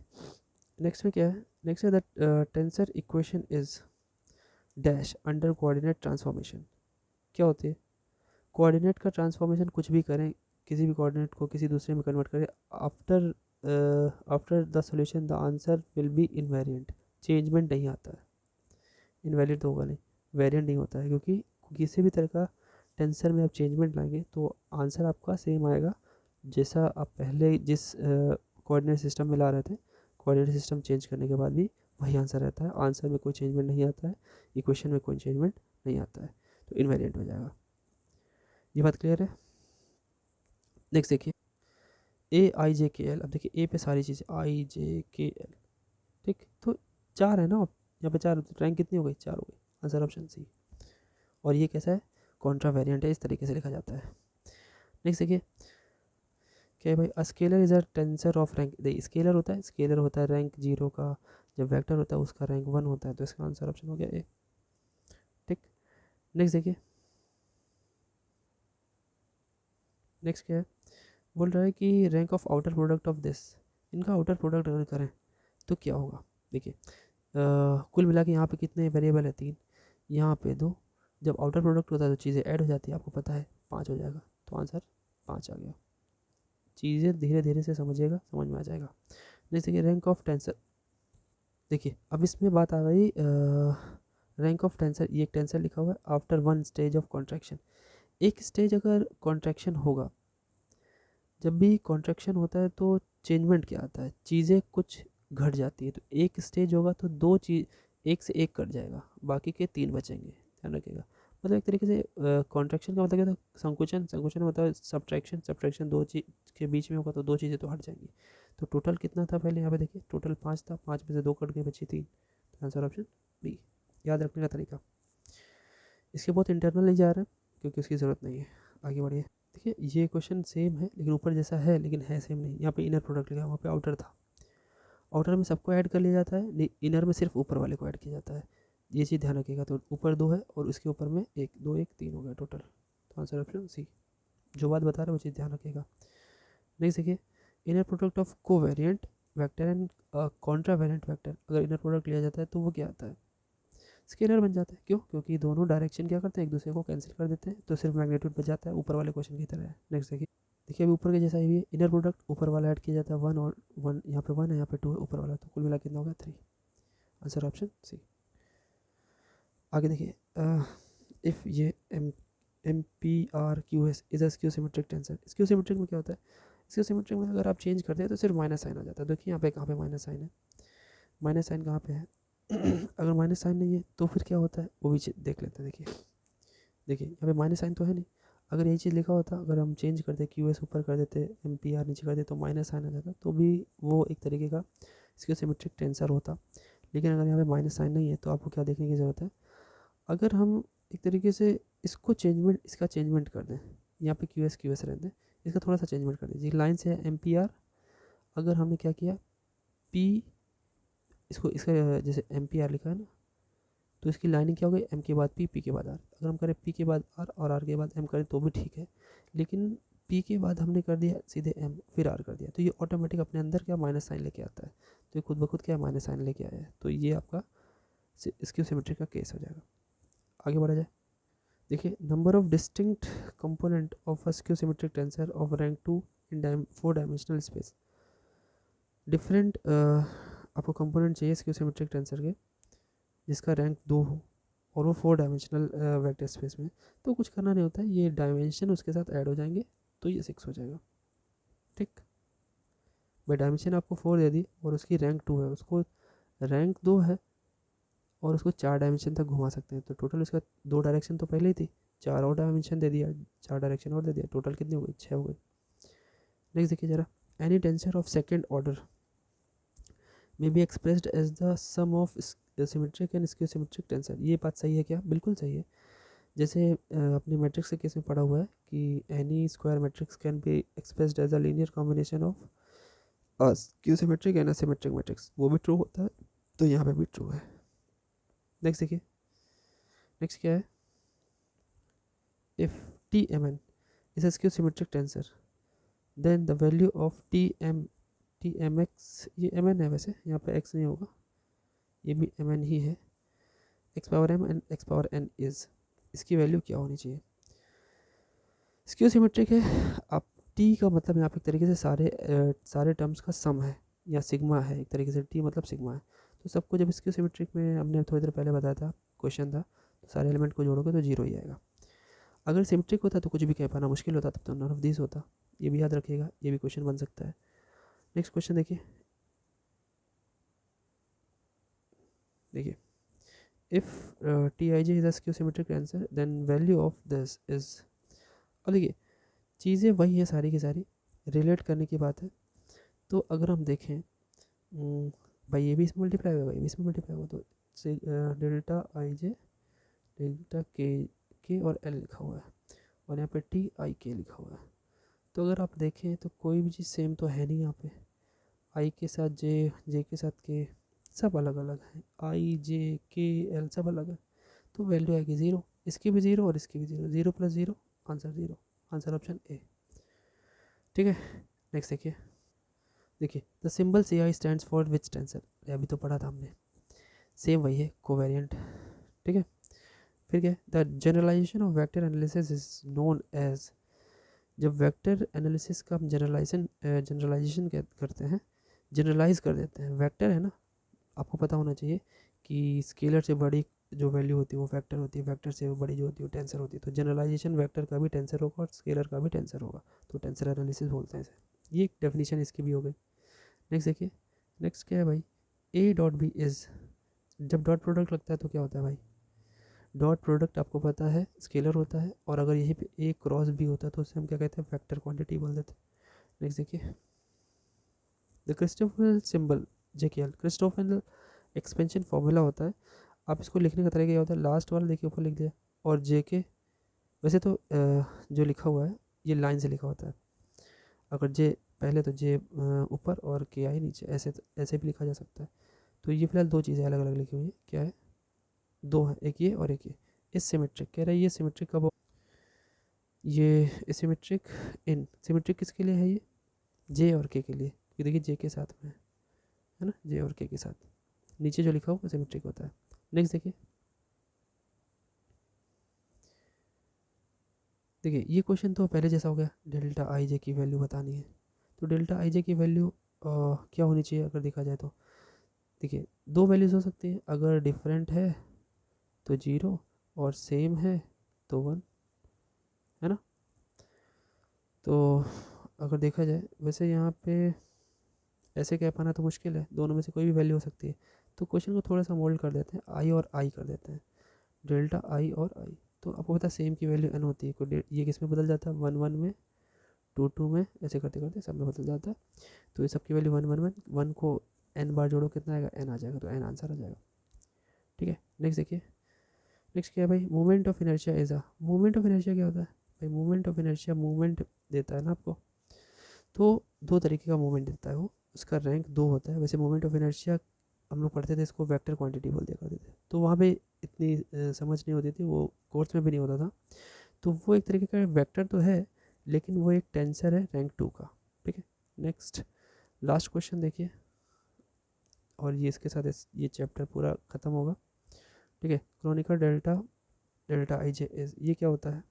नेक्स्ट में क्या है, नेक्स्ट है that tensor equation is dash under coordinate transformation. क्या होती है? कोऑर्डिनेट का ट्रांसफॉर्मेशन कुछ भी करें, किसी भी कोऑर्डिनेट को किसी दूसरे में कन्वर्ट करें, after after the solution the answer will be invariant. Changement नहीं आता है, इनवैलिड तो होगा नहीं, वेरिएंट नहीं होता है, क्योंकि किसी भी तरह का टेंसर में आप चेंजमेंट लाएंगे तो आंसर आपका सेम आएगा जैसा आप पहले जिस कोऑर्डिनेट सिस्टम में ला रहे थे। कोऑर्डिनेट सिस्टम चेंज करने के बाद भी वही आंसर रहता है, आंसर में कोई चेंजमेंट नहीं आता है, इक्वेशन में कोई चेंजमेंट नहीं आता है, तो इनवेरिएंट हो जाएगा। ये बात क्लियर है? नेक्स्ट देखिए, AIJKL। अब देखिए ए पे सारी चीज़ें IJKL, ठीक, तो 4 है ना, यहाँ पे 4, रैंक कितनी हो गई? 4 हो गई, आंसर ऑप्शन सी। और ये कैसा है? कॉन्ट्रा वेरिएंट है, इस तरीके से लिखा जाता है। नेक्स्ट देखिए, क्या है भाई, a scalar is a tensor of rank. देखिए स्केलर होता है, स्केलर होता है रैंक 0 का, जब वेक्टर होता है उसका रैंक 1 होता है, तो इसका आंसर ऑप्शन हो गया ए। ठीक, नेक्स्ट देखिए, नेक्स्ट क्या है, बोल रहा है कि rank of outer product of this. इनका आउटर प्रोडक्ट अगर करें तो क्या होगा? देखिए कुल मिला के यहाँ पे कितने वेरिएबल है? 3, यहाँ पे 2। जब आउटर प्रोडक्ट होता है तो चीज़ें ऐड हो जाती है, आपको पता है 5 हो जाएगा, तो आंसर 5 आ गया। चीज़ें धीरे धीरे से समझिएगा, समझ में आ जाएगा। जैसे कि रैंक ऑफ टेंसर, देखिए अब इसमें बात आ गई रैंक ऑफ टेंसर। ये एक टेंसर लिखा हुआ है आफ्टर 1 स्टेज ऑफ कॉन्ट्रैक्शन। एक स्टेज अगर कॉन्ट्रैक्शन होगा, जब भी कॉन्ट्रैक्शन होता है तो चेंजमेंट क्या आता है? चीज़ें कुछ घट जाती है, तो एक स्टेज होगा तो 2 चीज़, एक से एक कट जाएगा, बाकी के 3 बचेंगे, ध्यान रखिएगा। मतलब एक तरीके से कॉन्ट्रैक्शन का मतलब क्या था? संकुचन, संकुचन मतलब सब्ट्रैक्शन, सब्ट्रैक्शन 2 चीज़ के बीच में होगा तो 2 चीज़ें तो हट जाएंगी। तो टोटल कितना था पहले यहाँ पे देखिए, टोटल 5 था, 5 में से 2 कट गए, बची 3, तो आंसर ऑप्शन बी। याद रखने का तरीका, इसके बहुत इंटरनल नहीं जा रहा है क्योंकि उसकी ज़रूरत नहीं है। आगे बढ़िए, देखिए ये क्वेश्चन सेम है लेकिन ऊपर जैसा है लेकिन है सेम नहीं। यहाँ पे इनर प्रोडक्ट लिखा है, वहाँ पे आउटर था। आउटर में सबको ऐड कर लिया जाता है, इनर में सिर्फ ऊपर वाले को ऐड किया जाता है, ये चीज़ ध्यान रखिएगा। तो ऊपर 2 है और उसके ऊपर में 1, 2, 1, 3 हो गया टोटल, तो आंसर ऑप्शन सी। जो बात बता रहे हैं वो चीज़ ध्यान रखिएगा। नेक्स्ट देखिए, inner product of covariant vector and Contra variant vector. अगर इनर प्रोडक्ट लिया जाता है तो वो क्या आता है? स्केलर बन जाता है। क्यों? क्योंकि दोनों डायरेक्शन क्या करते हैं, एक दूसरे को कैंसिल कर देते हैं, तो सिर्फ मैग्नीट्यूड बच जाता है, ऊपर वाले क्वेश्चन की तरह है। नेक्स्ट देखिए, देखिए अभी ऊपर के जैसा ही है, इनर प्रोडक्ट ऊपर वाला ऐड किया जाता है 1 और 1, यहाँ पे 1 है, यहाँ पे 2 है ऊपर वाला, तो कुल मिला कितना हो गया 3, आंसर ऑप्शन सी। आगे देखिए, इफ़ ये MPRQS is a skew symmetric tensor. Skew symmetric में क्या होता है? स्क्यू सिमेट्रिक में अगर आप चेंज करते हैं तो सिर्फ माइनस साइन आ जाता है। देखिए यहाँ पे कहाँ पे माइनस साइन है, माइनस साइन कहाँ पे है? अगर माइनस साइन नहीं है तो फिर क्या होता है वो भी देख लेते हैं। देखिए देखिए यहाँ पे माइनस साइन तो है नहीं, अगर यही चीज़ लिखा होता, अगर हम चेंज करते QS ऊपर कर देते MPR नीचे कर देते तो माइनस साइन आ जाता, तो भी वो एक तरीके का स्क्यू सिमेट्रिक टेंसर होता। लेकिन अगर यहाँ पे माइनस साइन नहीं है तो आपको क्या देखने की ज़रूरत है? अगर हम एक तरीके से इसको चेंजमेंट, इसका चेंजमेंट कर दें, यहाँ पे QS रहने दें, इसका थोड़ा सा चेंजमेंट कर दीजिए। लाइन से है MPR, अगर हमने क्या किया P, इसको इसका जैसे MPR लिखा है ना, तो इसकी लाइनिंग क्या हो गई? M के बाद P, P के बाद R। अगर हम करें P के बाद R और R के बाद M करें तो भी ठीक है, लेकिन P के बाद हमने कर दिया सीधे M फिर R कर दिया, तो ये ऑटोमेटिक अपने अंदर क्या माइनस साइन लेके आता है, तो ये खुद ब खुद क्या माइनस साइन लेके आया है, तो ये आपका स्क्यू सिमेट्री का केस हो जाएगा। आगे बढ़ा जाए, देखिए number of distinct component of a skew symmetric tensor of rank 2 in 4 dimensional space. Different आपको कंपोनेंट चाहिए स्क्यू सिमेट्रिक टेंसर के जिसका रैंक 2 हो और वो 4 डायमेंशनल वेक्टर स्पेस में, तो कुछ करना नहीं होता है, ये डायमेंशन उसके साथ ऐड हो जाएंगे तो ये 6 हो जाएगा। ठीक, भाई डायमेंशन आपको 4 दे दी और उसकी रैंक 2 है, उसको रैंक 2 है और उसको 4 डायमेंशन तक घुमा सकते हैं, तो टोटल उसका 2 डायरेक्शन तो पहले ही थी, 4 और डायमेंशन दे दिया, 4 डायरेक्शन और दे दिया, टोटल कितनी हो गई? 6 हो गई। नेक्स्ट देखिए जरा, any tensor of second order may be expressed as the sum of symmetric and skew symmetric tensor. ये बात सही है क्या? बिल्कुल सही है। जैसे अपने मैट्रिक्स के केस में पढ़ा हुआ है कि any square matrix can be expressed as a linear combination of skew symmetric and asymmetric matrix, वो भी ट्रू होता है, तो यहाँ पे भी ट्रू है। नेक्स्ट देखिए, नेक्स्ट क्या है, if t m n is a skew symmetric tensor then the value of t m x, ये एम एन है वैसे, यहाँ पे एक्स नहीं होगा, ये भी एम एन ही है, x power m and x power n is, इसकी वैल्यू क्या होनी चाहिए? स्क्यू सिमेट्रिक है, आप टी का मतलब यहाँ पे एक तरीके से सारे टर्म्स का सम है या सिग्मा है, एक तरीके से टी मतलब सिग्मा है। तो सबको जब स्क्यू सिमेट्रिक में हमने थोड़ी देर पहले बताया था, क्वेश्चन था, तो सारे एलिमेंट को जोड़ोगे तो जीरो ही आएगा। अगर सिमेट्रिक होता तो कुछ भी कह पाना मुश्किल होता, तब तो नन ऑफ दिस होता। ये भी याद रखिएगा, ये भी क्वेश्चन बन सकता है। नेक्स्ट क्वेश्चन देखिए, if t i j is a skew symmetric answer then value of this is, और देखिए चीज़ें वही है सारी की सारी, रिलेट करने की बात है। तो अगर हम देखें भाई ये भी इसमें मल्टीप्लाई होगा, ये भी इसमें मल्टीप्लाई होगा, तो डेल्टा आई जे डेल्टा के और एल लिखा हुआ है, और यहाँ पे टी आई के लिखा हुआ है। तो अगर आप देखें तो कोई भी चीज़ सेम तो है नहीं यहाँ पे, आई के साथ जे के साथ के, सब अलग अलग हैं, आई जे के एल सब अलग है, तो वैल्यू आएगी ज़ीरो, इसकी भी ज़ीरो और इसकी भी zero, zero plus zero answer zero, answer option A. ठीक है, नेक्स्ट देखिए the symbol c i stands for which tensor, अभी तो पढ़ा था हमने, सेम वही है, कोवेरिएंट। ठीक है, फिर क्या है, the generalization of vector analysis is known as, जब वेक्टर एनालिसिस का हम जनरलाइजेशन करते हैं, जनरलाइज कर देते हैं, वेक्टर है ना, आपको पता होना चाहिए कि स्केलर से बड़ी जो वैल्यू होती है वो वेक्टर होती है, वेक्टर से बड़ी जो होती है वो टेंसर होती है, तो जनरलाइजेशन वेक्टर का भी टेंसर होगा और स्केलर का भी टेंसर होगा, तो टेंसर एनालिसिस बोलते हैं इसे। ये एक डेफिनेशन इसकी भी हो गई। नेक्स्ट देखिए, नेक्स्ट क्या है भाई, ए डॉट बी इज, जब डॉट प्रोडक्ट लगता है तो क्या होता है भाई, डॉट प्रोडक्ट आपको पता है स्केलर होता है, और अगर यहीं पे ए क्रॉस बी होता है तो उसे हम क्या कहते हैं, वेक्टर क्वांटिटी बोल देते हैं। नेक्स्ट देखिए, द क्रिस्टोफर सिंबल जे के एल, क्रिस्टोफर एक्सपेंशन फॉर्मूला होता है, आप इसको लिखने का तरीका क्या होता है, लास्ट वाला देखिए ऊपर लिख दिया, और जे के, वैसे तो जो लिखा हुआ है ये लाइन से लिखा होता है, अगर जे पहले तो जे ऊपर और के आई नीचे, ऐसे भी लिखा जा सकता है। तो ये फिलहाल दो चीज़ें अलग अलग लिखी हुई है, क्या है, दो है, एक ये और एक ये। इस सिमेट्रिक कह रहा है, ये सिमेट्रिक कब, ये सिमेट्रिक इन, सिमेट्रिक किसके लिए है, ये जे और के लिए, ये देखिए जे के साथ में है ना, जे और के साथ, नीचे जो लिखा हुआ सिमेट्रिक होता है। नेक्स्ट देखिए, देखिए ये क्वेश्चन तो पहले जैसा हो गया, डेल्टा आई जे की वैल्यू बतानी है, तो डेल्टा आई जे की वैल्यू क्या होनी चाहिए अगर देखा जाए तो, देखिए दो वैल्यूज़ हो सकती हैं, अगर डिफरेंट है तो जीरो, और सेम है तो वन, है ना। तो अगर देखा जाए वैसे यहाँ पे ऐसे कह पाना तो मुश्किल है, दोनों में से कोई भी वैल्यू हो सकती है, तो क्वेश्चन को थोड़ा सा मोल्ड कर देते हैं, आई और आई कर देते हैं, डेल्टा आई और आई, तो आपको पता है सेम की वैल्यू एन होती है, ये किस में बदल जाता है, वन वन में, टू टू में, ऐसे करते करते सब में बदल जाता है, तो ये सबकी value one one one, one को एन बार जोड़ो कितना आएगा, एन आ जाएगा, तो एन आंसर आ जाएगा। ठीक है, नेक्स्ट देखिए, नेक्स्ट क्या है भाई, movement of inertia is a, movement of inertia क्या होता है भाई, मूवमेंट ऑफ इनर्शिया मूवमेंट देता है ना आपको, तो दो तरीके का मूवमेंट देता है वो, उसका रैंक दो होता है, वैसे मूवमेंट ऑफ इनर्शिया हम लोग पढ़ते थे इसको वेक्टर क्वांटिटी बोल दिया करते थे, तो वहाँ पे इतनी समझ नहीं होती थी, वो कोर्स में भी नहीं होता था, तो वो एक तरीके का वेक्टर तो है, लेकिन वो एक टेंसर है रैंक टू का। ठीक है, नेक्स्ट लास्ट क्वेश्चन देखिए, और ये इसके साथ ये चैप्टर पूरा ख़त्म होगा। ठीक है, क्रोनिकल डेल्टा डेल्टा आई जे एस, ये क्या होता है,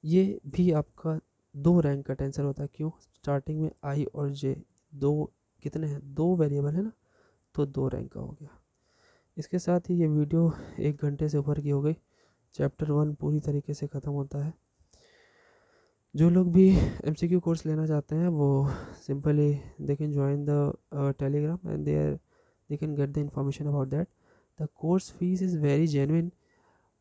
ये भी आपका दो रैंक का टेंसर होता है, क्यों, स्टार्टिंग में आई और जे दो, कितने हैं, दो वेरिएबल है ना, तो दो रैंक का हो गया। इसके साथ ही ये वीडियो 1 घंटे से ऊपर की हो गई, चैप्टर 1 पूरी तरीके से ख़त्म होता है। जो लोग भी MCQ कोर्स लेना चाहते हैं वो simply they can join the Telegram and they can get the information about that. The course fees is very genuine,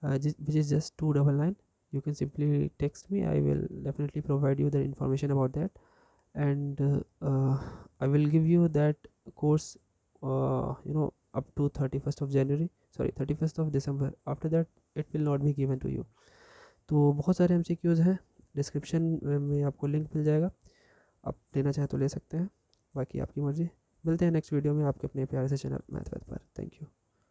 which is just 299. You can simply text me, I will definitely provide you the information about that, and I will give you that course up to 31st of January, sorry 31st of December. After that it will not be given to you. तो बहुत सारे MCQs हैं, description में आपको link मिल जाएगा, आप लेना चाहें तो ले सकते हैं, बाकी आपकी मर्ज़ी। मिलते हैं नेक्स्ट वीडियो में आपके अपने प्यारे से चैनल मैथ पर। Thank you.